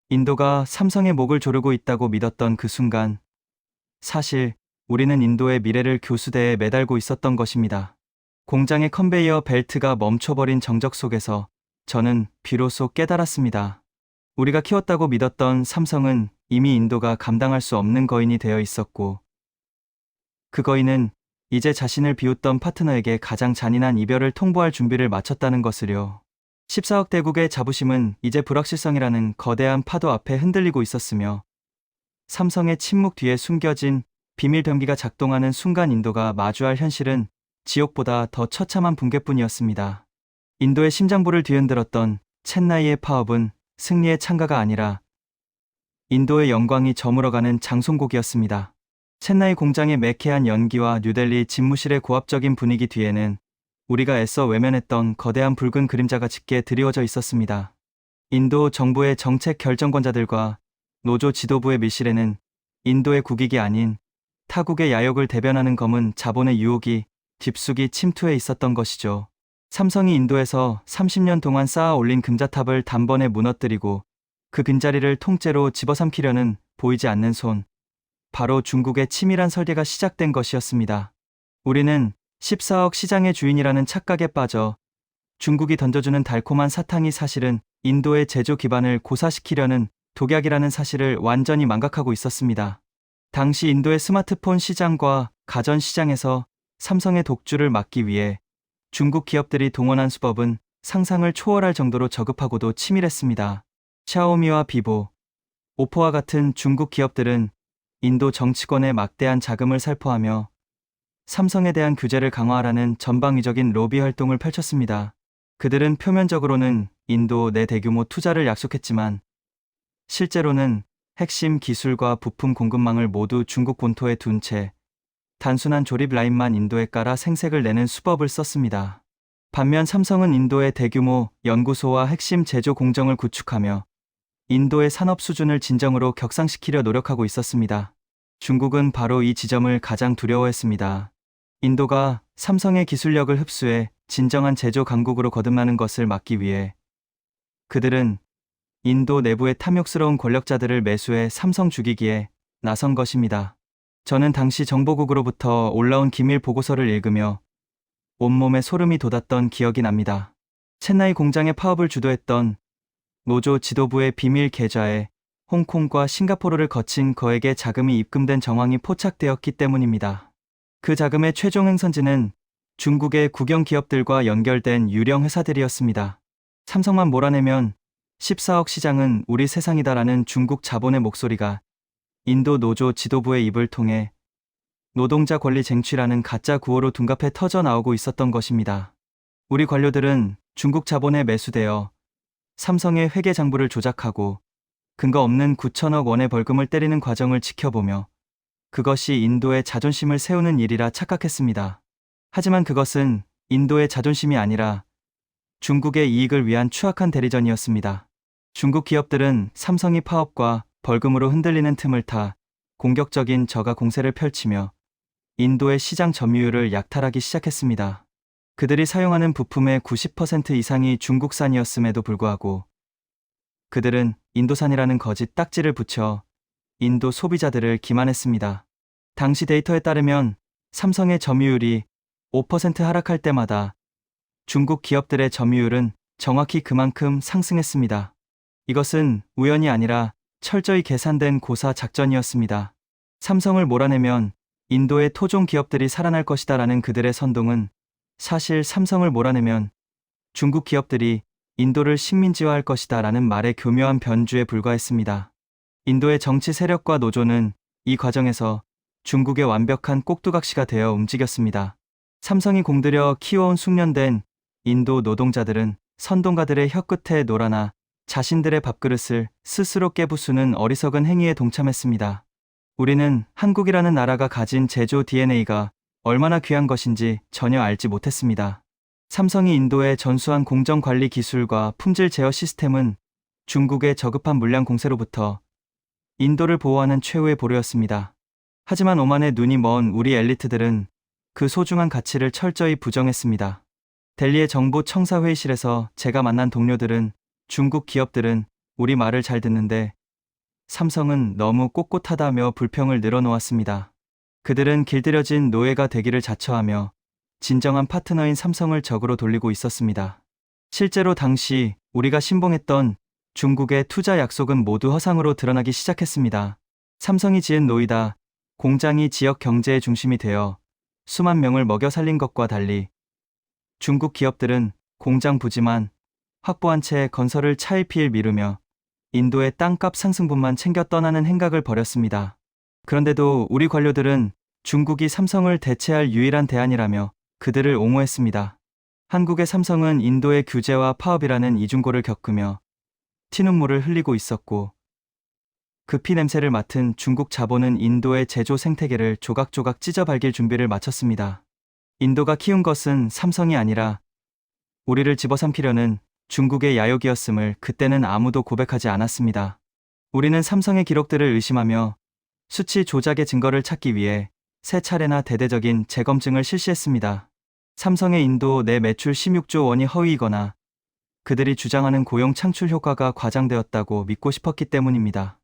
인도가 삼성의 목을 조르고 있다고 믿었던 그 순간 사실 우리는 인도의 미래를 교수대에 매달고 있었던 것입니다. 공장의 컨베이어 벨트가 멈춰버린 정적 속에서 저는 비로소 깨달았습니다. 우리가 키웠다고 믿었던 삼성은 이미 인도가 감당할 수 없는 거인이 되어 있었고 그 거인은 이제 자신을 비웃던 파트너에게 가장 잔인한 이별을 통보할 준비를 마쳤다는 것을요. 14억 대국의 자부심은 이제 불확실성이라는 거대한 파도 앞에 흔들리고 있었으며 삼성의 침묵 뒤에 숨겨진 비밀 병기가 작동하는 순간 인도가 마주할 현실은 지옥보다 더 처참한 붕괴뿐이었습니다. 인도의 심장부를 뒤흔들었던 첸나이의 파업은 승리의 찬가가 아니라 인도의 영광이 저물어가는 장송곡이었습니다. 첸나이 공장의 매캐한 연기와 뉴델리 집무실의 고압적인 분위기 뒤에는 우리가 애써 외면했던 거대한 붉은 그림자가 짙게 드리워져 있었습니다. 인도 정부의 정책 결정권자들과 노조 지도부의 밀실에는 인도의 국익이 아닌 타국의 야욕을 대변하는 검은 자본의 유혹이 딥숙이 침투해 있었던 것이죠. 삼성이 인도에서 30년 동안 쌓아 올린 금자탑을 단번에 무너뜨리고 그 빈자리를 통째로 집어삼키려는 보이지 않는 손, 바로 중국의 치밀한 설계가 시작된 것이었습니다. 우리는 14억 시장의 주인이라는 착각에 빠져 중국이 던져주는 달콤한 사탕이 사실은 인도의 제조 기반을 고사시키려는 독약이라는 사실을 완전히 망각하고 있었습니다. 당시 인도의 스마트폰 시장과 가전 시장에서 삼성의 독주를 막기 위해 중국 기업들이 동원한 수법은 상상을 초월할 정도로 저급하고도 치밀했습니다. 샤오미와 비보, 오포와 같은 중국 기업들은 인도 정치권의 막대한 자금을 살포하며 삼성에 대한 규제를 강화하라는 전방위적인 로비 활동을 펼쳤습니다. 그들은 표면적으로는 인도 내 대규모 투자를 약속했지만 실제로는 핵심 기술과 부품 공급망을 모두 중국 본토에 둔 채 단순한 조립 라인만 인도에 깔아 생색을 내는 수법을 썼습니다. 반면 삼성은 인도의 대규모 연구소와 핵심 제조 공정을 구축하며 인도의 산업 수준을 진정으로 격상시키려 노력하고 있었습니다. 중국은 바로 이 지점을 가장 두려워했습니다. 인도가 삼성의 기술력을 흡수해 진정한 제조 강국으로 거듭나는 것을 막기 위해 그들은 인도 내부의 탐욕스러운 권력자들을 매수해 삼성 죽이기에 나선 것입니다. 저는 당시 정보국으로부터 올라온 기밀 보고서를 읽으며 온몸에 소름이 돋았던 기억이 납니다. 첸나이 공장의 파업을 주도했던 노조 지도부의 비밀 계좌에 홍콩과 싱가포르를 거친 거액의 자금이 입금된 정황이 포착되었기 때문입니다. 그 자금의 최종 행선지는 중국의 국영 기업들과 연결된 유령 회사들이었습니다. 삼성만 몰아내면 14억 시장은 우리 세상이다라는 중국 자본의 목소리가 인도 노조 지도부의 입을 통해 노동자 권리 쟁취라는 가짜 구호로 둔갑해 터져 나오고 있었던 것입니다. 우리 관료들은 중국 자본에 매수되어 삼성의 회계 장부를 조작하고 근거 없는 9천억 원의 벌금을 때리는 과정을 지켜보며 그것이 인도의 자존심을 세우는 일이라 착각했습니다. 하지만 그것은 인도의 자존심이 아니라 중국의 이익을 위한 추악한 대리전이었습니다. 중국 기업들은 삼성이 파업과 벌금으로 흔들리는 틈을 타 공격적인 저가 공세를 펼치며 인도의 시장 점유율을 약탈하기 시작했습니다. 그들이 사용하는 부품의 90% 이상이 중국산이었음에도 불구하고 그들은 인도산이라는 거짓 딱지를 붙여 인도 소비자들을 기만했습니다. 당시 데이터에 따르면 삼성의 점유율이 5% 하락할 때마다 중국 기업들의 점유율은 정확히 그만큼 상승했습니다. 이것은 우연이 아니라 철저히 계산된 고사 작전이었습니다. 삼성을 몰아내면 인도의 토종 기업들이 살아날 것이다라는 그들의 선동은 사실 삼성을 몰아내면 중국 기업들이 인도를 식민지화할 것이다라는 말의 교묘한 변주에 불과했습니다. 인도의 정치 세력과 노조는 이 과정에서 중국의 완벽한 꼭두각시가 되어 움직였습니다. 삼성이 공들여 키워온 숙련된 인도 노동자들은 선동가들의 혀끝에 놀아나 자신들의 밥그릇을 스스로 깨부수는 어리석은 행위에 동참했습니다. 우리는 한국이라는 나라가 가진 제조 DNA가 얼마나 귀한 것인지 전혀 알지 못했습니다. 삼성이 인도에 전수한 공정관리 기술과 품질 제어 시스템은 중국의 저급한 물량 공세로부터 인도를 보호하는 최후의 보루였습니다. 하지만 오만의 눈이 먼 우리 엘리트들은 그 소중한 가치를 철저히 부정했습니다. 델리의 정부 청사회의실에서 제가 만난 동료들은 중국 기업들은 우리 말을 잘 듣는데 삼성은 너무 꼿꼿하다며 불평을 늘어놓았습니다. 그들은 길들여진 노예가 되기를 자처하며 진정한 파트너인 삼성을 적으로 돌리고 있었습니다. 실제로 당시 우리가 신봉했던 중국의 투자 약속은 모두 허상으로 드러나기 시작했습니다. 삼성이 지은 노이다 공장이 지역 경제의 중심이 되어 수만 명을 먹여 살린 것과 달리 중국 기업들은 공장 부지만 확보한 채 건설을 차일피일 미루며 인도의 땅값 상승분만 챙겨 떠나는 행각을 벌였습니다. 그런데도 우리 관료들은 중국이 삼성을 대체할 유일한 대안이라며 그들을 옹호했습니다. 한국의 삼성은 인도의 규제와 파업이라는 이중고를 겪으며 피눈물을 흘리고 있었고 그 피 냄새를 맡은 중국 자본은 인도의 제조 생태계를 조각조각 찢어 발길 준비를 마쳤습니다. 인도가 키운 것은 삼성이 아니라 우리를 집어삼키려는 중국의 야욕이었음을 그때는 아무도 고백하지 않았습니다. 우리는 삼성의 기록들을 의심하며 수치 조작의 증거를 찾기 위해 세 차례나 대대적인 재검증을 실시했습니다. 삼성의 인도 내 매출 16조 원이 허위이거나 그들이 주장하는 고용 창출 효과가 과장되었다고 믿고 싶었기 때문입니다.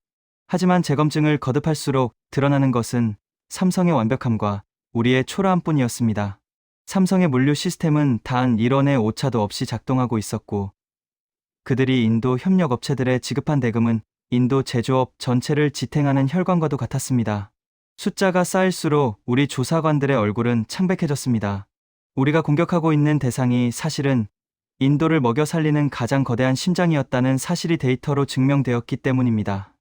하지만 재검증을 거듭할수록 드러나는 것은 삼성의 완벽함과 우리의 초라함뿐이었습니다. 삼성의 물류 시스템은 단 1원의 오차도 없이 작동하고 있었고 그들이 인도 협력업체들의 지급한 대금은 인도 제조업 전체를 지탱하는 혈관과도 같았습니다. 숫자가 쌓일수록 우리 조사관들의 얼굴은 창백해졌습니다. 우리가 공격하고 있는 대상이 사실은 인도를 먹여 살리는 가장 거대한 심장이었다는 사실이 데이터로 증명되었기 때문입니다.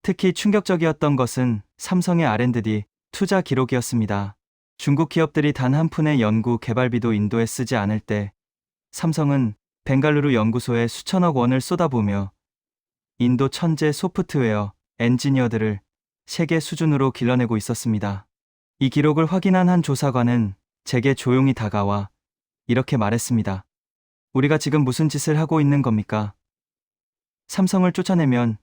특히 충격적이었던 것은 삼성의 R&D 투자 기록이었습니다. 중국 기업들이 단 한 푼의 연구 개발비도 인도에 쓰지 않을 때 삼성은 벵갈루루 연구소에 수천억 원을 쏟아부으며 인도 천재 소프트웨어 엔지니어들을 세계 수준으로 길러내고 있었습니다. 이 기록을 확인한 한 조사관은 제게 조용히 다가와 이렇게 말했습니다. 우리가 지금 무슨 짓을 하고 있는 겁니까? 삼성을 쫓아내면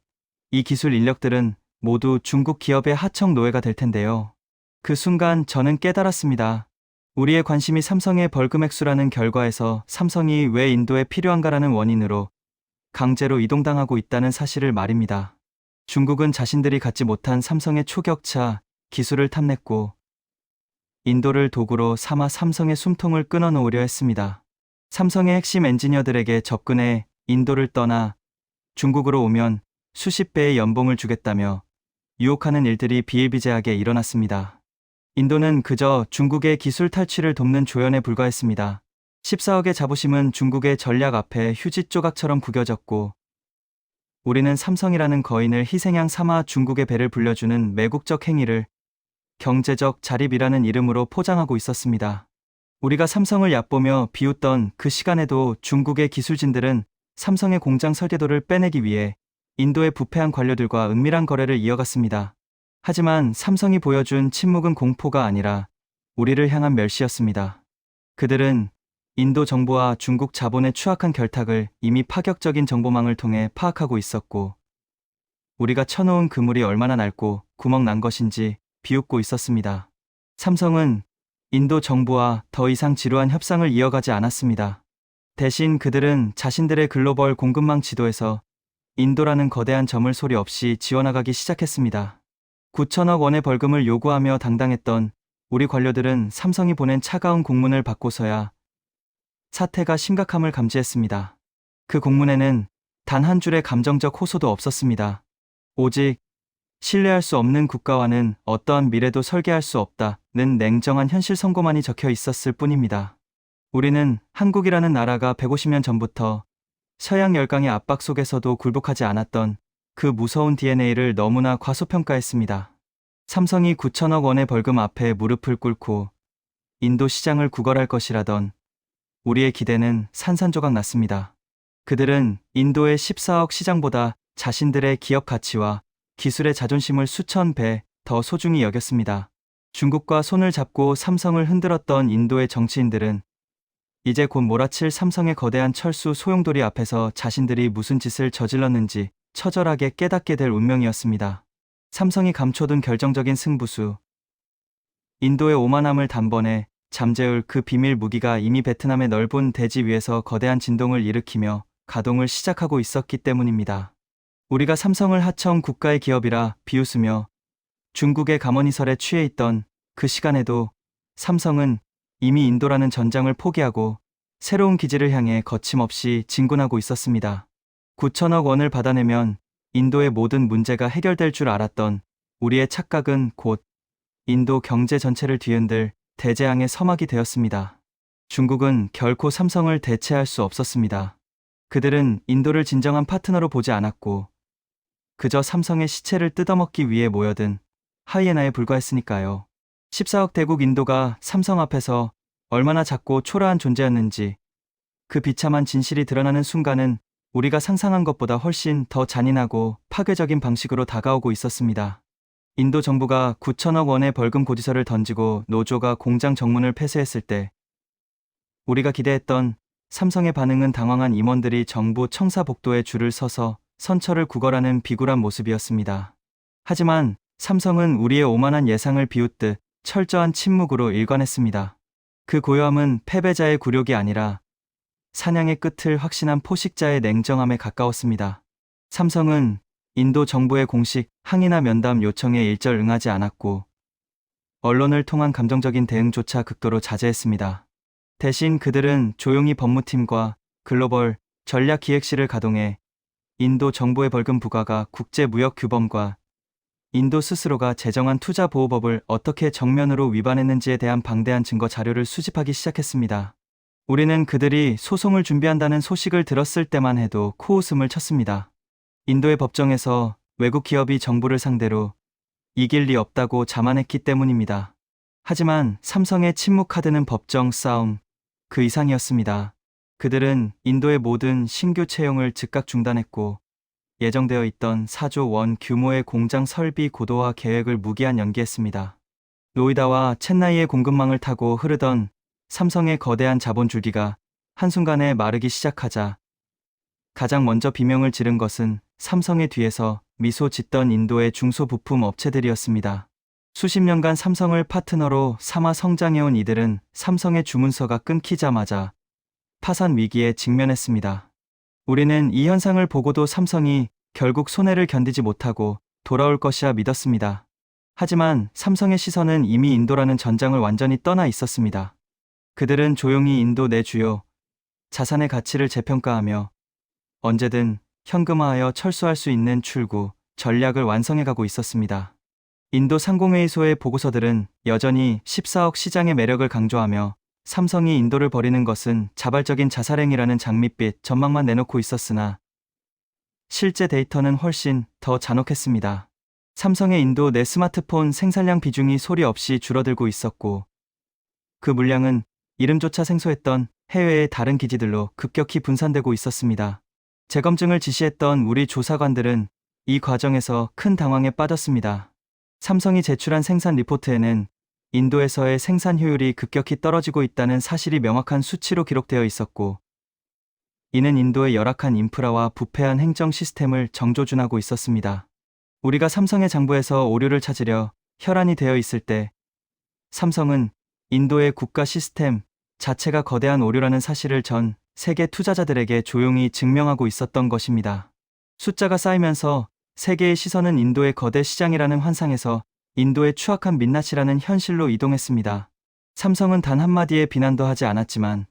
이 기술 인력들은 모두 중국 기업의 하청 노예가 될 텐데요. 그 순간 저는 깨달았습니다. 우리의 관심이 삼성의 벌금 액수라는 결과에서 삼성이 왜 인도에 필요한가라는 원인으로 강제로 이동당하고 있다는 사실을 말입니다. 중국은 자신들이 갖지 못한 삼성의 초격차 기술을 탐냈고 인도를 도구로 삼아 삼성의 숨통을 끊어놓으려 했습니다. 삼성의 핵심 엔지니어들에게 접근해 인도를 떠나 중국으로 오면 수십 배의 연봉을 주겠다며 유혹하는 일들이 비일비재하게 일어났습니다. 인도는 그저 중국의 기술 탈취를 돕는 조연에 불과했습니다. 14억의 자부심은 중국의 전략 앞에 휴지 조각처럼 구겨졌고, 우리는 삼성이라는 거인을 희생양 삼아 중국의 배를 불려주는 매국적 행위를 경제적 자립이라는 이름으로 포장하고 있었습니다. 우리가 삼성을 얕보며 비웃던 그 시간에도 중국의 기술진들은 삼성의 공장 설계도를 빼내기 위해 인도의 부패한 관료들과 은밀한 거래를 이어갔습니다. 하지만 삼성이 보여준 침묵은 공포가 아니라 우리를 향한 멸시였습니다. 그들은 인도 정부와 중국 자본의 추악한 결탁을 이미 파격적인 정보망을 통해 파악하고 있었고, 우리가 쳐놓은 그물이 얼마나 낡고 구멍 난 것인지 비웃고 있었습니다. 삼성은 인도 정부와 더 이상 지루한 협상을 이어가지 않았습니다. 대신 그들은 자신들의 글로벌 공급망 지도에서 인도라는 거대한 점을 소리 없이 지워나가기 시작했습니다. 9천억 원의 벌금을 요구하며 당당했던 우리 관료들은 삼성이 보낸 차가운 공문을 받고서야 사태가 심각함을 감지했습니다. 그 공문에는 단 한 줄의 감정적 호소도 없었습니다. 오직 신뢰할 수 없는 국가와는 어떠한 미래도 설계할 수 없다는 냉정한 현실 선고만이 적혀 있었을 뿐입니다. 우리는 한국이라는 나라가 150년 전부터 서양 열강의 압박 속에서도 굴복하지 않았던 그 무서운 DNA를 너무나 과소평가했습니다. 삼성이 9천억 원의 벌금 앞에 무릎을 꿇고 인도 시장을 구걸할 것이라던 우리의 기대는 산산조각 났습니다. 그들은 인도의 14억 시장보다 자신들의 기업 가치와 기술의 자존심을 수천 배 더 소중히 여겼습니다. 중국과 손을 잡고 삼성을 흔들었던 인도의 정치인들은 이제 곧 몰아칠 삼성의 거대한 철수 소용돌이 앞에서 자신들이 무슨 짓을 저질렀는지 처절하게 깨닫게 될 운명이었습니다. 삼성이 감춰둔 결정적인 승부수, 인도의 오만함을 단번에 잠재울 그 비밀 무기가 이미 베트남의 넓은 대지 위에서 거대한 진동을 일으키며 가동을 시작하고 있었기 때문입니다. 우리가 삼성을 하청 국가의 기업이라 비웃으며 중국의 가머니설에 취해 있던 그 시간에도 삼성은 이미 인도라는 전장을 포기하고 새로운 기지를 향해 거침없이 진군하고 있었습니다. 9천억 원을 받아내면 인도의 모든 문제가 해결될 줄 알았던 우리의 착각은 곧 인도 경제 전체를 뒤흔들 대재앙의 서막이 되었습니다. 중국은 결코 삼성을 대체할 수 없었습니다. 그들은 인도를 진정한 파트너로 보지 않았고 그저 삼성의 시체를 뜯어먹기 위해 모여든 하이에나에 불과했으니까요. 14억 대국 인도가 삼성 앞에서 얼마나 작고 초라한 존재였는지 그 비참한 진실이 드러나는 순간은 우리가 상상한 것보다 훨씬 더 잔인하고 파괴적인 방식으로 다가오고 있었습니다. 인도 정부가 9천억 원의 벌금 고지서를 던지고 노조가 공장 정문을 폐쇄했을 때 우리가 기대했던 삼성의 반응은 당황한 임원들이 정부 청사복도에 줄을 서서 선처를 구걸하는 비굴한 모습이었습니다. 하지만 삼성은 우리의 오만한 예상을 비웃듯 철저한 침묵으로 일관했습니다. 그 고요함은 패배자의 굴욕이 아니라 사냥의 끝을 확신한 포식자의 냉정함에 가까웠습니다. 삼성은 인도 정부의 공식 항의나 면담 요청에 일절 응하지 않았고 언론을 통한 감정적인 대응조차 극도로 자제했습니다. 대신 그들은 조용히 법무팀과 글로벌 전략기획실을 가동해 인도 정부의 벌금 부과가 국제무역규범과 인도 스스로가 제정한 투자보호법을 어떻게 정면으로 위반했는지에 대한 방대한 증거 자료를 수집하기 시작했습니다. 우리는 그들이 소송을 준비한다는 소식을 들었을 때만 해도 코웃음을 쳤습니다. 인도의 법정에서 외국 기업이 정부를 상대로 이길 리 없다고 자만했기 때문입니다. 하지만 삼성의 침묵 카드는 법정 싸움 그 이상이었습니다. 그들은 인도의 모든 신규 채용을 즉각 중단했고 예정되어 있던 4조 원 규모의 공장 설비 고도화 계획을 무기한 연기했습니다. 노이다와 첸나이의 공급망을 타고 흐르던 삼성의 거대한 자본 줄기가 한순간에 마르기 시작하자 가장 먼저 비명을 지른 것은 삼성의 뒤에서 미소 짓던 인도의 중소부품 업체들이었습니다. 수십 년간 삼성을 파트너로 삼아 성장해온 이들은 삼성의 주문서가 끊기자마자 파산 위기에 직면했습니다. 우리는 이 현상을 보고도 삼성이 결국 손해를 견디지 못하고 돌아올 것이라 믿었습니다. 하지만 삼성의 시선은 이미 인도라는 전장을 완전히 떠나 있었습니다. 그들은 조용히 인도 내 주요 자산의 가치를 재평가하며 언제든 현금화하여 철수할 수 있는 출구, 전략을 완성해가고 있었습니다. 인도 상공회의소의 보고서들은 여전히 14억 시장의 매력을 강조하며 삼성이 인도를 버리는 것은 자발적인 자살행위라는 장밋빛 전망만 내놓고 있었으나 실제 데이터는 훨씬 더 잔혹했습니다. 삼성의 인도 내 스마트폰 생산량 비중이 소리 없이 줄어들고 있었고 그 물량은 이름조차 생소했던 해외의 다른 기지들로 급격히 분산되고 있었습니다. 재검증을 지시했던 우리 조사관들은 이 과정에서 큰 당황에 빠졌습니다. 삼성이 제출한 생산 리포트에는 인도에서의 생산 효율이 급격히 떨어지고 있다는 사실이 명확한 수치로 기록되어 있었고 이는 인도의 열악한 인프라와 부패한 행정 시스템을 정조준하고 있었습니다. 우리가 삼성의 장부에서 오류를 찾으려 혈안이 되어 있을 때 삼성은 인도의 국가 시스템 자체가 거대한 오류라는 사실을 전 세계 투자자들에게 조용히 증명하고 있었던 것입니다. 숫자가 쌓이면서 세계의 시선은 인도의 거대 시장이라는 환상에서 인도의 추악한 민낯이라는 현실로 이동했습니다. 삼성은 단 한마디의 비난도 하지 않았지만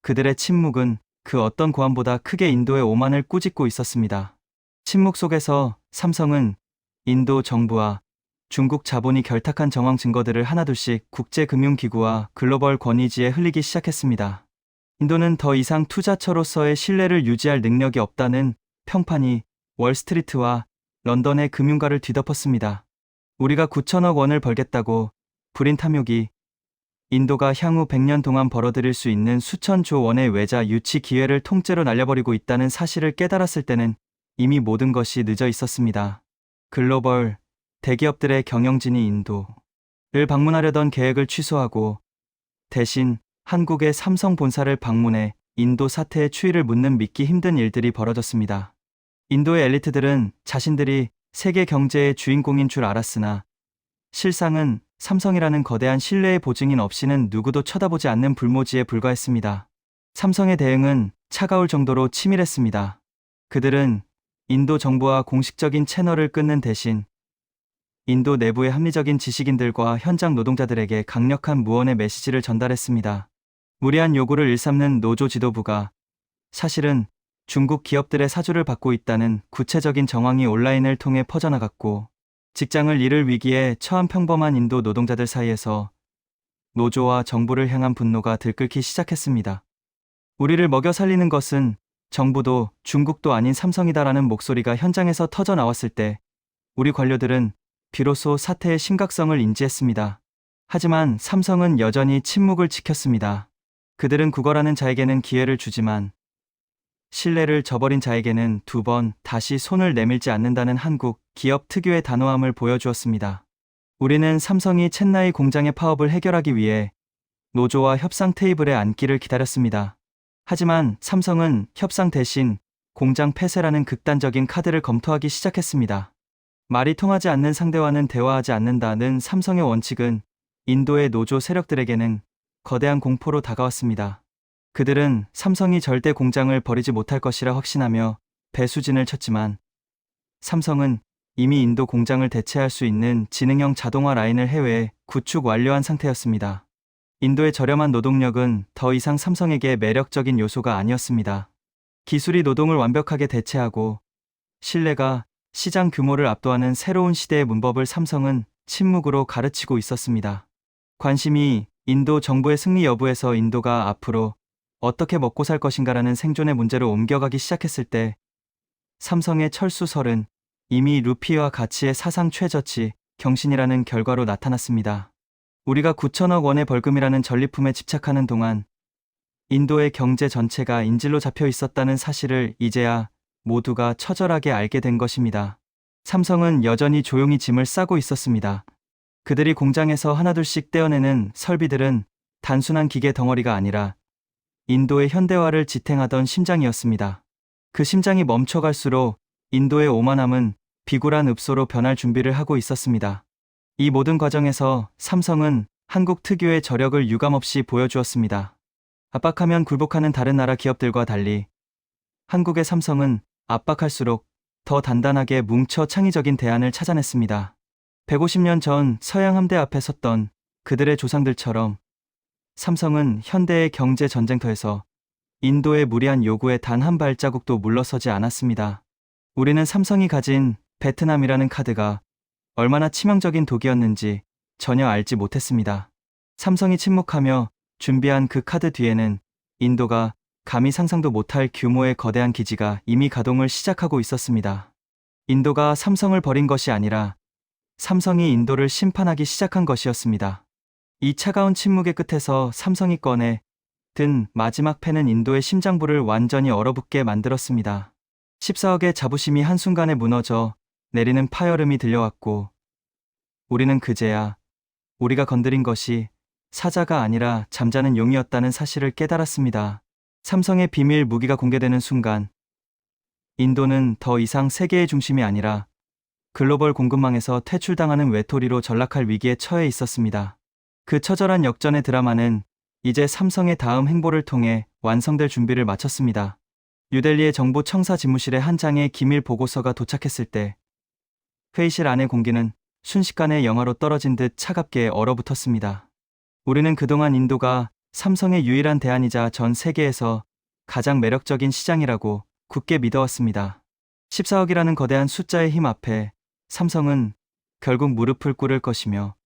그들의 침묵은 그 어떤 고함보다 크게 인도의 오만을 꾸짖고 있었습니다. 침묵 속에서 삼성은 인도 정부와 중국 자본이 결탁한 정황 증거들을 하나둘씩 국제금융기구와 글로벌 권위지에 흘리기 시작했습니다. 인도는 더 이상 투자처로서의 신뢰를 유지할 능력이 없다는 평판이 월스트리트와 런던의 금융가를 뒤덮었습니다. 우리가 9천억 원을 벌겠다고 불인 탐욕이 인도가 향후 100년 동안 벌어들일 수 있는 수천조 원의 외자 유치 기회를 통째로 날려버리고 있다는 사실을 깨달았을 때는 이미 모든 것이 늦어 있었습니다. 글로벌 대기업들의 경영진이 인도를 방문하려던 계획을 취소하고 대신 한국의 삼성 본사를 방문해 인도 사태의 추이를 묻는 믿기 힘든 일들이 벌어졌습니다. 인도의 엘리트들은 자신들이 세계 경제의 주인공인 줄 알았으나 실상은 삼성이라는 거대한 신뢰의 보증인 없이는 누구도 쳐다보지 않는 불모지에 불과했습니다. 삼성의 대응은 차가울 정도로 치밀했습니다. 그들은 인도 정부와 공식적인 채널을 끊는 대신 인도 내부의 합리적인 지식인들과 현장 노동자들에게 강력한 무언의 메시지를 전달했습니다. 무리한 요구를 일삼는 노조 지도부가 사실은 중국 기업들의 사주를 받고 있다는 구체적인 정황이 온라인을 통해 퍼져나갔고 직장을 잃을 위기에 처한 평범한 인도 노동자들 사이에서 노조와 정부를 향한 분노가 들끓기 시작했습니다. 우리를 먹여 살리는 것은 정부도 중국도 아닌 삼성이다라는 목소리가 현장에서 터져 나왔을 때 우리 관료들은 비로소 사태의 심각성을 인지했습니다. 하지만 삼성은 여전히 침묵을 지켰습니다. 그들은 구걸하는 자에게는 기회를 주지만 신뢰를 저버린 자에게는 두 번 다시 손을 내밀지 않는다는 한국 기업 특유의 단호함을 보여주었습니다. 우리는 삼성이 첸나이 공장의 파업을 해결하기 위해 노조와 협상 테이블에 앉기를 기다렸습니다. 하지만 삼성은 협상 대신 공장 폐쇄라는 극단적인 카드를 검토하기 시작했습니다. 말이 통하지 않는 상대와는 대화하지 않는다는 삼성의 원칙은 인도의 노조 세력들에게는 거대한 공포로 다가왔습니다. 그들은 삼성이 절대 공장을 버리지 못할 것이라 확신하며 배수진을 쳤지만 삼성은 이미 인도 공장을 대체할 수 있는 지능형 자동화 라인을 해외에 구축 완료한 상태였습니다. 인도의 저렴한 노동력은 더 이상 삼성에게 매력적인 요소가 아니었습니다. 기술이 노동을 완벽하게 대체하고 신뢰가 시장 규모를 압도하는 새로운 시대의 문법을 삼성은 침묵으로 가르치고 있었습니다. 관심이 인도 정부의 승리 여부에서 인도가 앞으로 어떻게 먹고 살 것인가라는 생존의 문제로 옮겨가기 시작했을 때 삼성의 철수설은 이미 루피와 가치의 사상 최저치 경신이라는 결과로 나타났습니다. 우리가 9천억 원의 벌금이라는 전리품에 집착하는 동안 인도의 경제 전체가 인질로 잡혀 있었다는 사실을 이제야 모두가 처절하게 알게 된 것입니다. 삼성은 여전히 조용히 짐을 싸고 있었습니다. 그들이 공장에서 하나둘씩 떼어내는 설비들은 단순한 기계 덩어리가 아니라 인도의 현대화를 지탱하던 심장이었습니다. 그 심장이 멈춰갈수록 인도의 오만함은 비굴한 읍소로 변할 준비를 하고 있었습니다. 이 모든 과정에서 삼성은 한국 특유의 저력을 유감없이 보여주었습니다. 압박하면 굴복하는 다른 나라 기업들과 달리 한국의 삼성은 압박할수록 더 단단하게 뭉쳐 창의적인 대안을 찾아냈습니다. 150년 전 서양 함대 앞에 섰던 그들의 조상들처럼 삼성은 현대의 경제 전쟁터에서 인도의 무리한 요구에 단 한 발자국도 물러서지 않았습니다. 우리는 삼성이 가진 베트남이라는 카드가 얼마나 치명적인 독이었는지 전혀 알지 못했습니다. 삼성이 침묵하며 준비한 그 카드 뒤에는 인도가 감히 상상도 못할 규모의 거대한 기지가 이미 가동을 시작하고 있었습니다. 인도가 삼성을 버린 것이 아니라 삼성이 인도를 심판하기 시작한 것이었습니다. 이 차가운 침묵의 끝에서 삼성이 꺼내 든 마지막 패는 인도의 심장부를 완전히 얼어붙게 만들었습니다. 14억의 자부심이 한순간에 무너져 내리는 파열음이 들려왔고, 우리는 그제야 우리가 건드린 것이 사자가 아니라 잠자는 용이었다는 사실을 깨달았습니다. 삼성의 비밀 무기가 공개되는 순간 인도는 더 이상 세계의 중심이 아니라 글로벌 공급망에서 퇴출당하는 외톨이로 전락할 위기에 처해 있었습니다. 그 처절한 역전의 드라마는 이제 삼성의 다음 행보를 통해 완성될 준비를 마쳤습니다. 뉴델리의 정부 청사 집무실에 한 장의 기밀 보고서가 도착했을 때 회의실 안의 공기는 순식간에 영하로 떨어진 듯 차갑게 얼어붙었습니다. 우리는 그동안 인도가 삼성의 유일한 대안이자 전 세계에서 가장 매력적인 시장이라고 굳게 믿어왔습니다. 14억이라는 거대한 숫자의 힘 앞에 삼성은 결국 무릎을 꿇을 것이며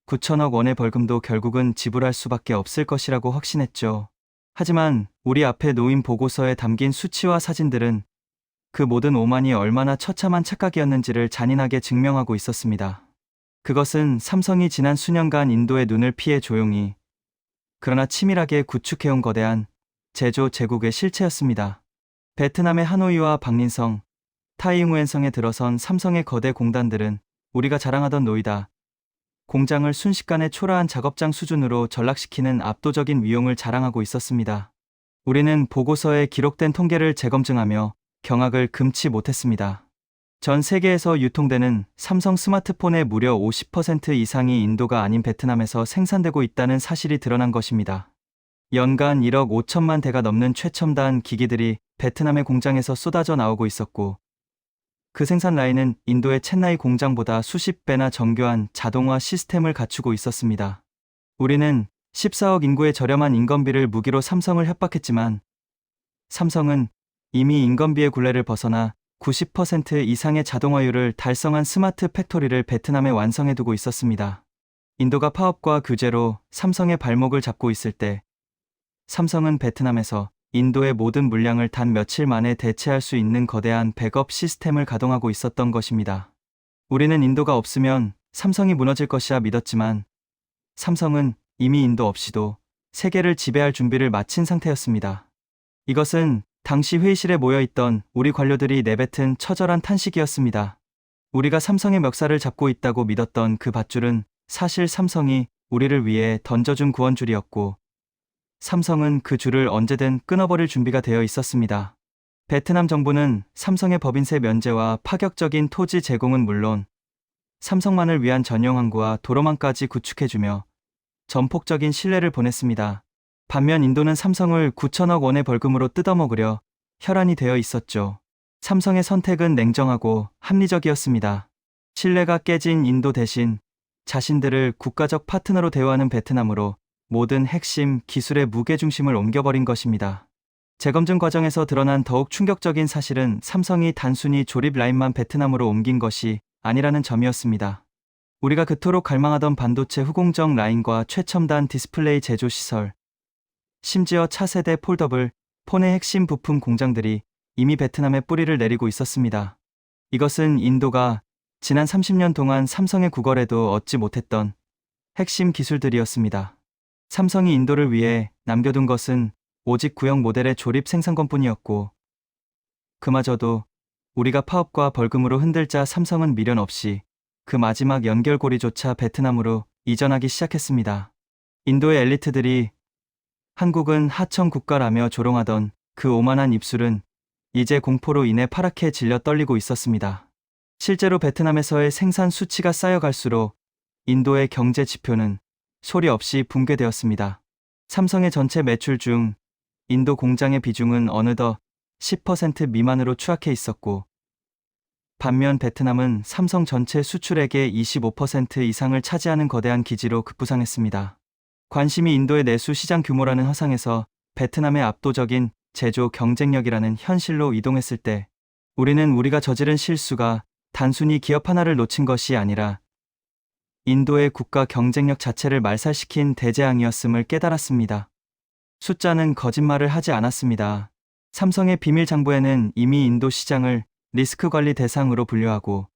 9천억 원의 벌금도 결국은 지불할 수밖에 없을 것이라고 확신했죠. 하지만 우리 앞에 놓인 보고서에 담긴 수치와 사진들은 그 모든 오만이 얼마나 처참한 착각이었는지를 잔인하게 증명하고 있었습니다. 그것은 삼성이 지난 수년간 인도의 눈을 피해 조용히 그러나 치밀하게 구축해온 거대한 제조 제국의 실체였습니다. 베트남의 하노이와 박린성, 타이잉우엔성에 들어선 삼성의 거대 공단들은 우리가 자랑하던 노이다 공장을 순식간에 초라한 작업장 수준으로 전락시키는 압도적인 위용을 자랑하고 있었습니다. 우리는 보고서에 기록된 통계를 재검증하며 경악을 금치 못했습니다. 전 세계에서 유통되는 삼성 스마트폰의 무려 50% 이상이 인도가 아닌 베트남에서 생산되고 있다는 사실이 드러난 것입니다. 연간 1억 5천만 대가 넘는 최첨단 기기들이 베트남의 공장에서 쏟아져 나오고 있었고, 그 생산 라인은 인도의 첸나이 공장보다 수십 배나 정교한 자동화 시스템을 갖추고 있었습니다. 우리는 14억 인구의 저렴한 인건비를 무기로 삼성을 협박했지만 삼성은 이미 인건비의 굴레를 벗어나 90% 이상의 자동화율을 달성한 스마트 팩토리를 베트남에 완성해두고 있었습니다. 인도가 파업과 규제로 삼성의 발목을 잡고 있을 때 삼성은 베트남에서 인도의 모든 물량을 단 며칠 만에 대체할 수 있는 거대한 백업 시스템을 가동하고 있었던 것입니다. 우리는 인도가 없으면 삼성이 무너질 것이라 믿었지만 삼성은 이미 인도 없이도 세계를 지배할 준비를 마친 상태였습니다. 이것은 당시 회의실에 모여있던 우리 관료들이 내뱉은 처절한 탄식이었습니다. 우리가 삼성의 멱살을 잡고 있다고 믿었던 그 밧줄은 사실 삼성이 우리를 위해 던져준 구원줄이었고, 삼성은 그 줄을 언제든 끊어버릴 준비가 되어 있었습니다. 베트남 정부는 삼성의 법인세 면제와 파격적인 토지 제공은 물론 삼성만을 위한 전용 항구와 도로망까지 구축해주며 전폭적인 신뢰를 보냈습니다. 반면 인도는 삼성을 9천억 원의 벌금으로 뜯어먹으려 혈안이 되어 있었죠. 삼성의 선택은 냉정하고 합리적이었습니다. 신뢰가 깨진 인도 대신 자신들을 국가적 파트너로 대우하는 베트남으로 모든 핵심 기술의 무게중심을 옮겨버린 것입니다. 재검증 과정에서 드러난 더욱 충격적인 사실은 삼성이 단순히 조립 라인만 베트남으로 옮긴 것이 아니라는 점이었습니다. 우리가 그토록 갈망하던 반도체 후공정 라인과 최첨단 디스플레이 제조 시설, 심지어 차세대 폴더블 폰의 핵심 부품 공장들이 이미 베트남에 뿌리를 내리고 있었습니다. 이것은 인도가 지난 30년 동안 삼성의 구걸에도 얻지 못했던 핵심 기술들이었습니다. 삼성이 인도를 위해 남겨둔 것은 오직 구형 모델의 조립 생산권뿐이었고, 그마저도 우리가 파업과 벌금으로 흔들자 삼성은 미련 없이 그 마지막 연결고리조차 베트남으로 이전하기 시작했습니다. 인도의 엘리트들이 한국은 하청 국가라며 조롱하던 그 오만한 입술은 이제 공포로 인해 파랗게 질려 떨리고 있었습니다. 실제로 베트남에서의 생산 수치가 쌓여갈수록 인도의 경제 지표는 소리 없이 붕괴되었습니다. 삼성의 전체 매출 중 인도 공장의 비중은 어느덧 10% 미만으로 추락해 있었고, 반면 베트남은 삼성 전체 수출액의 25% 이상을 차지하는 거대한 기지로 급부상했습니다. 관심이 인도의 내수 시장 규모라는 허상에서 베트남의 압도적인 제조 경쟁력이라는 현실로 이동했을 때 우리는 우리가 저지른 실수가 단순히 기업 하나를 놓친 것이 아니라 인도의 국가 경쟁력 자체를 말살시킨 대재앙이었음을 깨달았습니다. 숫자는 거짓말을 하지 않았습니다. 삼성의 비밀 장부에는 이미 인도 시장을 리스크 관리 대상으로 분류하고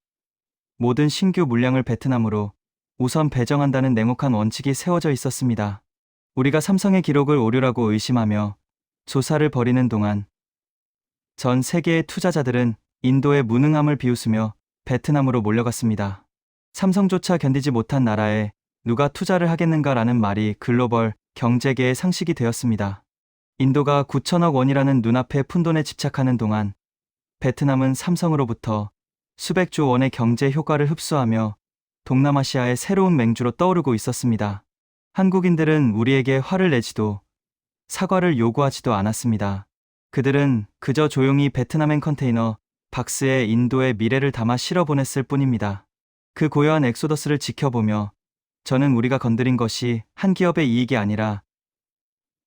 모든 신규 물량을 베트남으로 우선 배정한다는 냉혹한 원칙이 세워져 있었습니다. 우리가 삼성의 기록을 오류라고 의심하며 조사를 벌이는 동안 전 세계의 투자자들은 인도의 무능함을 비웃으며 베트남으로 몰려갔습니다. 삼성조차 견디지 못한 나라에 누가 투자를 하겠는가라는 말이 글로벌 경제계의 상식이 되었습니다. 인도가 9천억 원이라는 눈앞의 푼돈에 집착하는 동안 베트남은 삼성으로부터 수백조 원의 경제 효과를 흡수하며 동남아시아의 새로운 맹주로 떠오르고 있었습니다. 한국인들은 우리에게 화를 내지도 사과를 요구하지도 않았습니다. 그들은 그저 조용히 베트남행 컨테이너 박스에 인도의 미래를 담아 실어보냈을 뿐입니다. 그 고요한 엑소더스를 지켜보며 저는 우리가 건드린 것이 한 기업의 이익이 아니라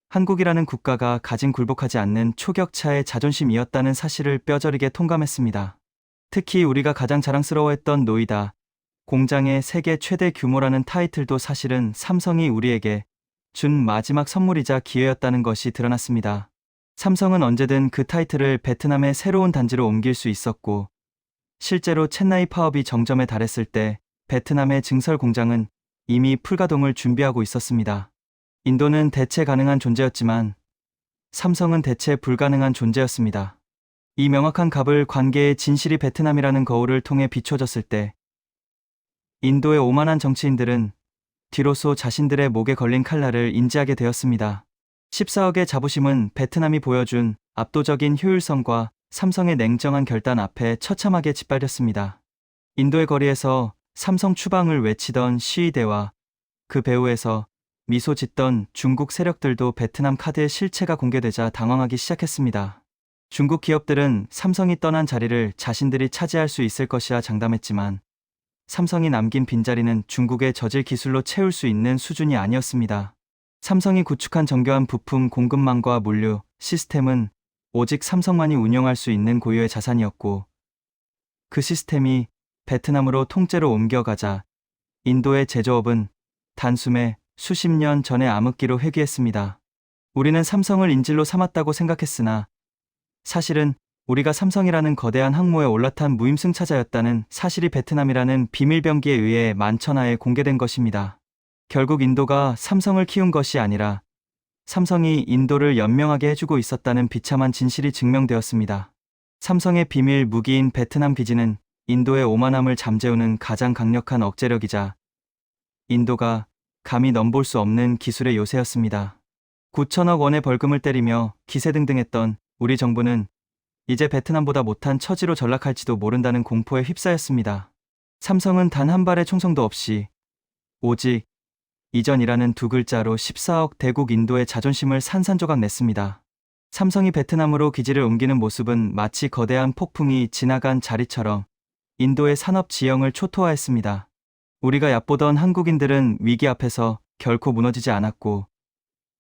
한국이라는 국가가 가진 굴복하지 않는 초격차의 자존심이었다는 사실을 뼈저리게 통감했습니다. 특히 우리가 가장 자랑스러워했던 노이다 공장의 세계 최대 규모라는 타이틀도 사실은 삼성이 우리에게 준 마지막 선물이자 기회였다는 것이 드러났습니다. 삼성은 언제든 그 타이틀을 베트남의 새로운 단지로 옮길 수 있었고 실제로 첸나이 파업이 정점에 달했을 때 베트남의 증설 공장은 이미 풀가동을 준비하고 있었습니다. 인도는 대체 가능한 존재였지만 삼성은 대체 불가능한 존재였습니다. 이 명확한 갑을 관계의 진실이 베트남이라는 거울을 통해 비춰졌을 때 인도의 오만한 정치인들은 뒤로서 자신들의 목에 걸린 칼날을 인지하게 되었습니다. 14억의 자부심은 베트남이 보여준 압도적인 효율성과 삼성의 냉정한 결단 앞에 처참하게 짓밟혔습니다. 인도의 거리에서 삼성 추방을 외치던 시위대와 그 배후에서 미소 짓던 중국 세력들도 베트남 카드의 실체가 공개되자 당황하기 시작했습니다. 중국 기업들은 삼성이 떠난 자리를 자신들이 차지할 수 있을 것이라 장담했지만 삼성이 남긴 빈자리는 중국의 저질 기술로 채울 수 있는 수준이 아니었습니다. 삼성이 구축한 정교한 부품 공급망과 물류 시스템은 오직 삼성만이 운영할 수 있는 고유의 자산이었고 그 시스템이 베트남으로 통째로 옮겨가자 인도의 제조업은 단숨에 수십 년 전의 암흑기로 회귀했습니다. 우리는 삼성을 인질로 삼았다고 생각했으나 사실은 우리가 삼성이라는 거대한 항모에 올라탄 무임승차자였다는 사실이 베트남이라는 비밀병기에 의해 만천하에 공개된 것입니다. 결국 인도가 삼성을 키운 것이 아니라 삼성이 인도를 연명하게 해주고 있었다는 비참한 진실이 증명되었습니다. 삼성의 비밀 무기인 베트남 비즈는 인도의 오만함을 잠재우는 가장 강력한 억제력이자 인도가 감히 넘볼 수 없는 기술의 요새였습니다. 9천억 원의 벌금을 때리며 기세등등했던 우리 정부는 이제 베트남보다 못한 처지로 전락할지도 모른다는 공포에 휩싸였습니다. 삼성은 단 한 발의 총성도 없이 오직 이전이라는 두 글자로 14억 대국 인도의 자존심을 산산조각 냈습니다. 삼성이 베트남으로 기지를 옮기는 모습은 마치 거대한 폭풍이 지나간 자리처럼 인도의 산업 지형을 초토화했습니다. 우리가 얕보던 한국인들은 위기 앞에서 결코 무너지지 않았고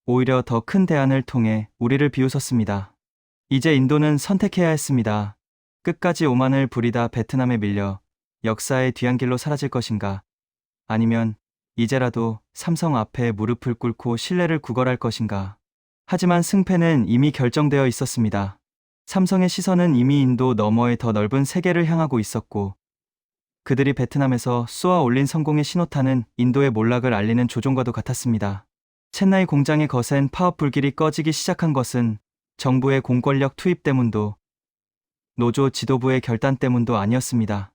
오히려 더 큰 대안을 통해 우리를 비웃었습니다. 이제 인도는 선택해야 했습니다. 끝까지 오만을 부리다 베트남에 밀려 역사의 뒤안길로 사라질 것인가, 아니면 이제라도 삼성 앞에 무릎을 꿇고 신뢰를 구걸할 것인가. 하지만 승패는 이미 결정되어 있었습니다. 삼성의 시선은 이미 인도 너머의 더 넓은 세계를 향하고 있었고 그들이 베트남에서 쏘아 올린 성공의 신호탄은 인도의 몰락을 알리는 조종과도 같았습니다. 첸나이 공장의 거센 파업 불길이 꺼지기 시작한 것은 정부의 공권력 투입 때문도 노조 지도부의 결단 때문도 아니었습니다.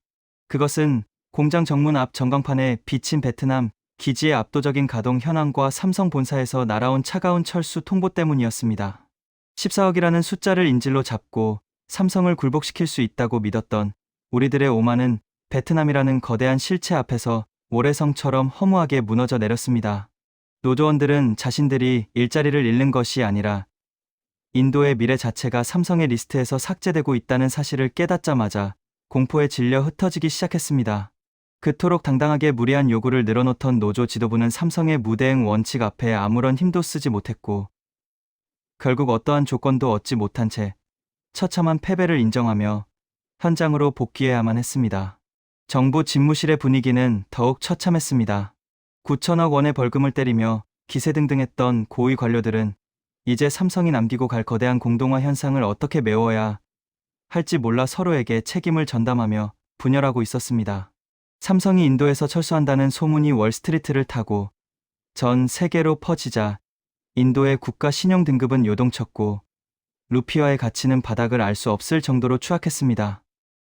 그것은 공장 정문 앞 전광판에 비친 베트남 기지의 압도적인 가동 현황과 삼성 본사에서 날아온 차가운 철수 통보 때문이었습니다. 14억이라는 숫자를 인질로 잡고 삼성을 굴복시킬 수 있다고 믿었던 우리들의 오만은 베트남이라는 거대한 실체 앞에서 모래성처럼 허무하게 무너져 내렸습니다. 노조원들은 자신들이 일자리를 잃는 것이 아니라 인도의 미래 자체가 삼성의 리스트에서 삭제되고 있다는 사실을 깨닫자마자 공포에 질려 흩어지기 시작했습니다. 그토록 당당하게 무리한 요구를 늘어놓던 노조 지도부는 삼성의 무대응 원칙 앞에 아무런 힘도 쓰지 못했고 결국 어떠한 조건도 얻지 못한 채 처참한 패배를 인정하며 현장으로 복귀해야만 했습니다. 정부 집무실의 분위기는 더욱 처참했습니다. 9천억 원의 벌금을 때리며 기세등등했던 고위 관료들은 이제 삼성이 남기고 갈 거대한 공동화 현상을 어떻게 메워야 할지 몰라 서로에게 책임을 전담하며 분열하고 있었습니다. 삼성이 인도에서 철수한다는 소문이 월스트리트를 타고 전 세계로 퍼지자 인도의 국가 신용 등급은 요동쳤고 루피화의 가치는 바닥을 알 수 없을 정도로 추락했습니다.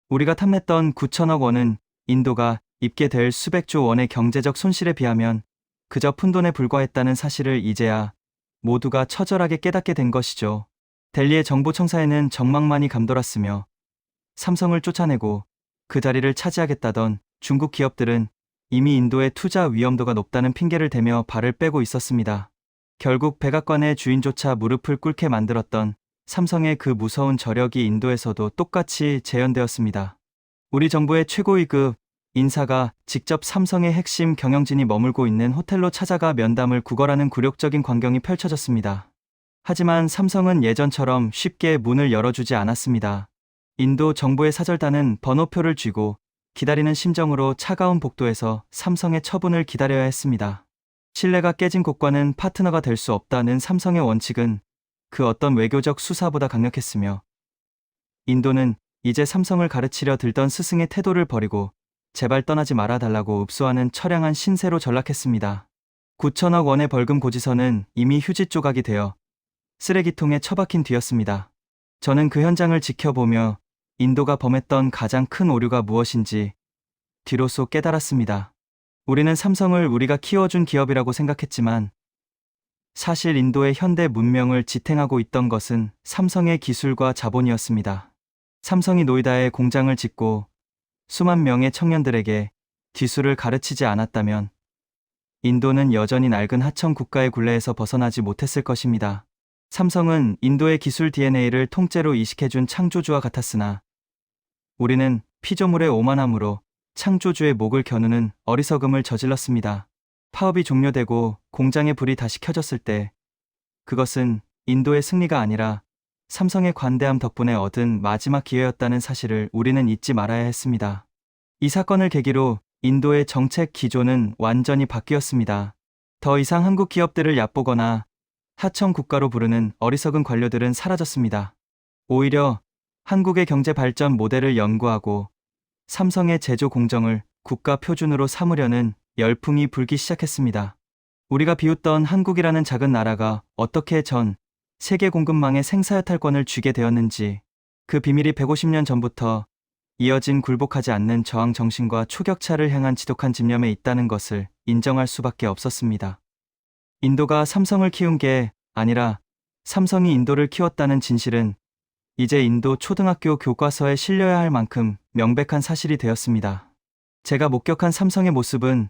우리가 탐냈던 9천억 원은 인도가 입게 될 수백조 원의 경제적 손실에 비하면 그저 푼돈에 불과했다는 사실을 이제야 모두가 처절하게 깨닫게 된 것이죠. 델리의 정부 청사에는 정막만이 감돌았으며 삼성을 쫓아내고 그 자리를 차지하겠다던 중국 기업들은 이미 인도의 투자 위험도가 높다는 핑계를 대며 발을 빼고 있었습니다. 결국 백악관의 주인조차 무릎을 꿇게 만들었던 삼성의 그 무서운 저력이 인도에서도 똑같이 재현되었습니다. 우리 정부의 최고위급 인사가 직접 삼성의 핵심 경영진이 머물고 있는 호텔로 찾아가 면담을 구걸하는 굴욕적인 광경이 펼쳐졌습니다. 하지만 삼성은 예전처럼 쉽게 문을 열어주지 않았습니다. 인도 정부의 사절단은 번호표를 쥐고 기다리는 심정으로 차가운 복도에서 삼성의 처분을 기다려야 했습니다. 신뢰가 깨진 곳과는 파트너가 될 수 없다는 삼성의 원칙은 그 어떤 외교적 수사보다 강력했으며 인도는 이제 삼성을 가르치려 들던 스승의 태도를 버리고 제발 떠나지 말아달라고 읍소하는 처량한 신세로 전락했습니다. 9천억 원의 벌금 고지서는 이미 휴지 조각이 되어 쓰레기통에 처박힌 뒤였습니다. 저는 그 현장을 지켜보며 인도가 범했던 가장 큰 오류가 무엇인지 뒤로서 깨달았습니다. 우리는 삼성을 우리가 키워준 기업이라고 생각했지만 사실 인도의 현대 문명을 지탱하고 있던 것은 삼성의 기술과 자본이었습니다. 삼성이 노이다에 공장을 짓고 수만 명의 청년들에게 기술을 가르치지 않았다면 인도는 여전히 낡은 하청 국가의 굴레에서 벗어나지 못했을 것입니다. 삼성은 인도의 기술 DNA를 통째로 이식해준 창조주와 같았으나 우리는 피조물의 오만함으로 창조주의 목을 겨누는 어리석음을 저질렀습니다. 파업이 종료되고 공장의 불이 다시 켜졌을 때 그것은 인도의 승리가 아니라 삼성의 관대함 덕분에 얻은 마지막 기회였다는 사실을 우리는 잊지 말아야 했습니다. 이 사건을 계기로 인도의 정책 기조는 완전히 바뀌었습니다. 더 이상 한국 기업들을 얕보거나 하청 국가로 부르는 어리석은 관료들은 사라졌습니다. 오히려 한국의 경제 발전 모델을 연구하고 삼성의 제조 공정을 국가 표준으로 삼으려는 열풍이 불기 시작했습니다. 우리가 비웃던 한국이라는 작은 나라가 어떻게 전 세계 공급망의 생사여탈권을 쥐게 되었는지 그 비밀이 150년 전부터 이어진 굴복하지 않는 저항 정신과 초격차를 향한 지독한 집념에 있다는 것을 인정할 수밖에 없었습니다. 인도가 삼성을 키운 게 아니라 삼성이 인도를 키웠다는 진실은 이제 인도 초등학교 교과서에 실려야 할 만큼 명백한 사실이 되었습니다. 제가 목격한 삼성의 모습은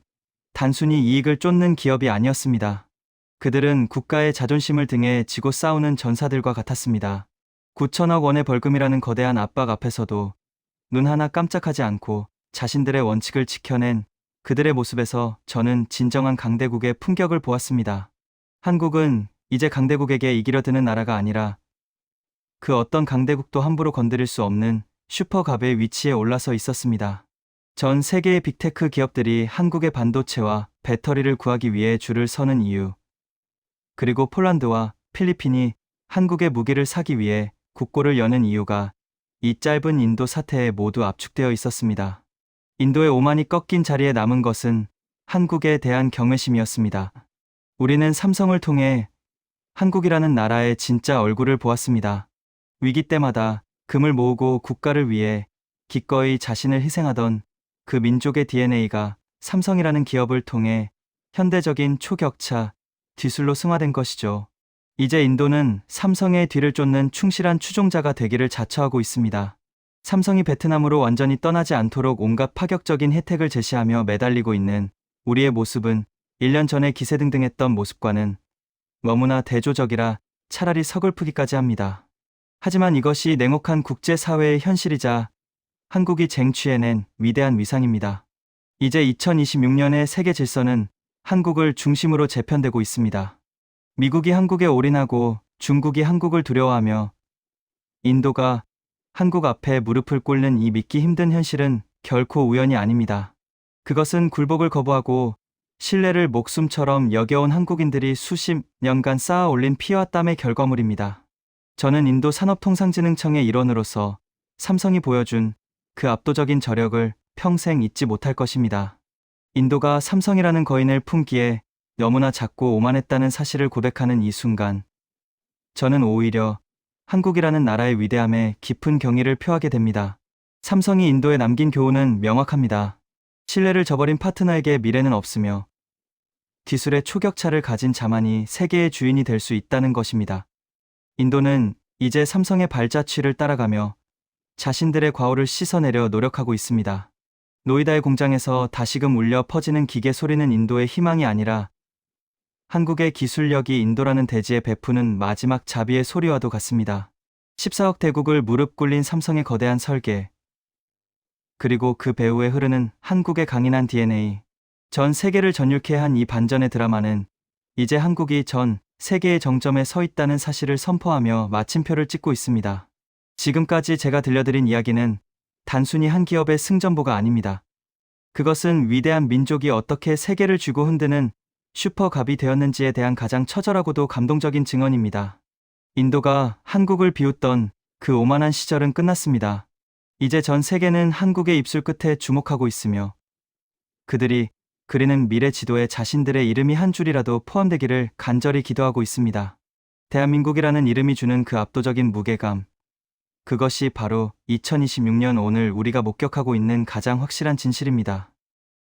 단순히 이익을 쫓는 기업이 아니었습니다. 그들은 국가의 자존심을 등에 지고 싸우는 전사들과 같았습니다. 9천억 원의 벌금이라는 거대한 압박 앞에서도 눈 하나 깜짝하지 않고 자신들의 원칙을 지켜낸 그들의 모습에서 저는 진정한 강대국의 품격을 보았습니다. 한국은 이제 강대국에게 이기려 드는 나라가 아니라 그 어떤 강대국도 함부로 건드릴 수 없는 슈퍼갑의 위치에 올라서 있었습니다. 전 세계의 빅테크 기업들이 한국의 반도체와 배터리를 구하기 위해 줄을 서는 이유, 그리고 폴란드와 필리핀이 한국의 무기를 사기 위해 국고를 여는 이유가 이 짧은 인도 사태에 모두 압축되어 있었습니다. 인도의 오만이 꺾인 자리에 남은 것은 한국에 대한 경외심이었습니다. 우리는 삼성을 통해 한국이라는 나라의 진짜 얼굴을 보았습니다. 위기 때마다 금을 모으고 국가를 위해 기꺼이 자신을 희생하던 그 민족의 DNA가 삼성이라는 기업을 통해 현대적인 초격차 기술로 승화된 것이죠. 이제 인도는 삼성의 뒤를 쫓는 충실한 추종자가 되기를 자처하고 있습니다. 삼성이 베트남으로 완전히 떠나지 않도록 온갖 파격적인 혜택을 제시하며 매달리고 있는 우리의 모습은 1년 전에 기세등등했던 모습과는 너무나 대조적이라 차라리 서글프기까지 합니다. 하지만 이것이 냉혹한 국제사회의 현실이자 한국이 쟁취해낸 위대한 위상입니다. 이제 2026년의 세계 질서는 한국을 중심으로 재편되고 있습니다. 미국이 한국에 올인하고 중국이 한국을 두려워하며 인도가 한국 앞에 무릎을 꿇는 이 믿기 힘든 현실은 결코 우연이 아닙니다. 그것은 굴복을 거부하고 신뢰를 목숨처럼 여겨온 한국인들이 수십 년간 쌓아 올린 피와 땀의 결과물입니다. 저는 인도 산업통상진흥청의 일원으로서 삼성이 보여준 그 압도적인 저력을 평생 잊지 못할 것입니다. 인도가 삼성이라는 거인을 품기에 너무나 작고 오만했다는 사실을 고백하는 이 순간, 저는 오히려 한국이라는 나라의 위대함에 깊은 경의를 표하게 됩니다. 삼성이 인도에 남긴 교훈은 명확합니다. 신뢰를 저버린 파트너에게 미래는 없으며 기술의 초격차를 가진 자만이 세계의 주인이 될 수 있다는 것입니다. 인도는 이제 삼성의 발자취를 따라가며 자신들의 과오를 씻어내려 노력하고 있습니다. 노이다의 공장에서 다시금 울려 퍼지는 기계 소리는 인도의 희망이 아니라 한국의 기술력이 인도라는 대지에 베푸는 마지막 자비의 소리와도 같습니다. 14억 대국을 무릎 꿇린 삼성의 거대한 설계, 그리고 그 배후에 흐르는 한국의 강인한 DNA, 전 세계를 전율케 한 이 반전의 드라마는 이제 한국이 전 세계의 정점에 서 있다는 사실을 선포하며 마침표를 찍고 있습니다. 지금까지 제가 들려드린 이야기는 단순히 한 기업의 승전보가 아닙니다. 그것은 위대한 민족이 어떻게 세계를 쥐고 흔드는 슈퍼갑이 되었는지에 대한 가장 처절하고도 감동적인 증언입니다. 인도가 한국을 비웃던 그 오만한 시절은 끝났습니다. 이제 전 세계는 한국의 입술 끝에 주목하고 있으며 그들이 그리는 미래 지도에 자신들의 이름이 한 줄이라도 포함되기를 간절히 기도하고 있습니다. 대한민국이라는 이름이 주는 그 압도적인 무게감, 그것이 바로 2026년 오늘 우리가 목격하고 있는 가장 확실한 진실입니다.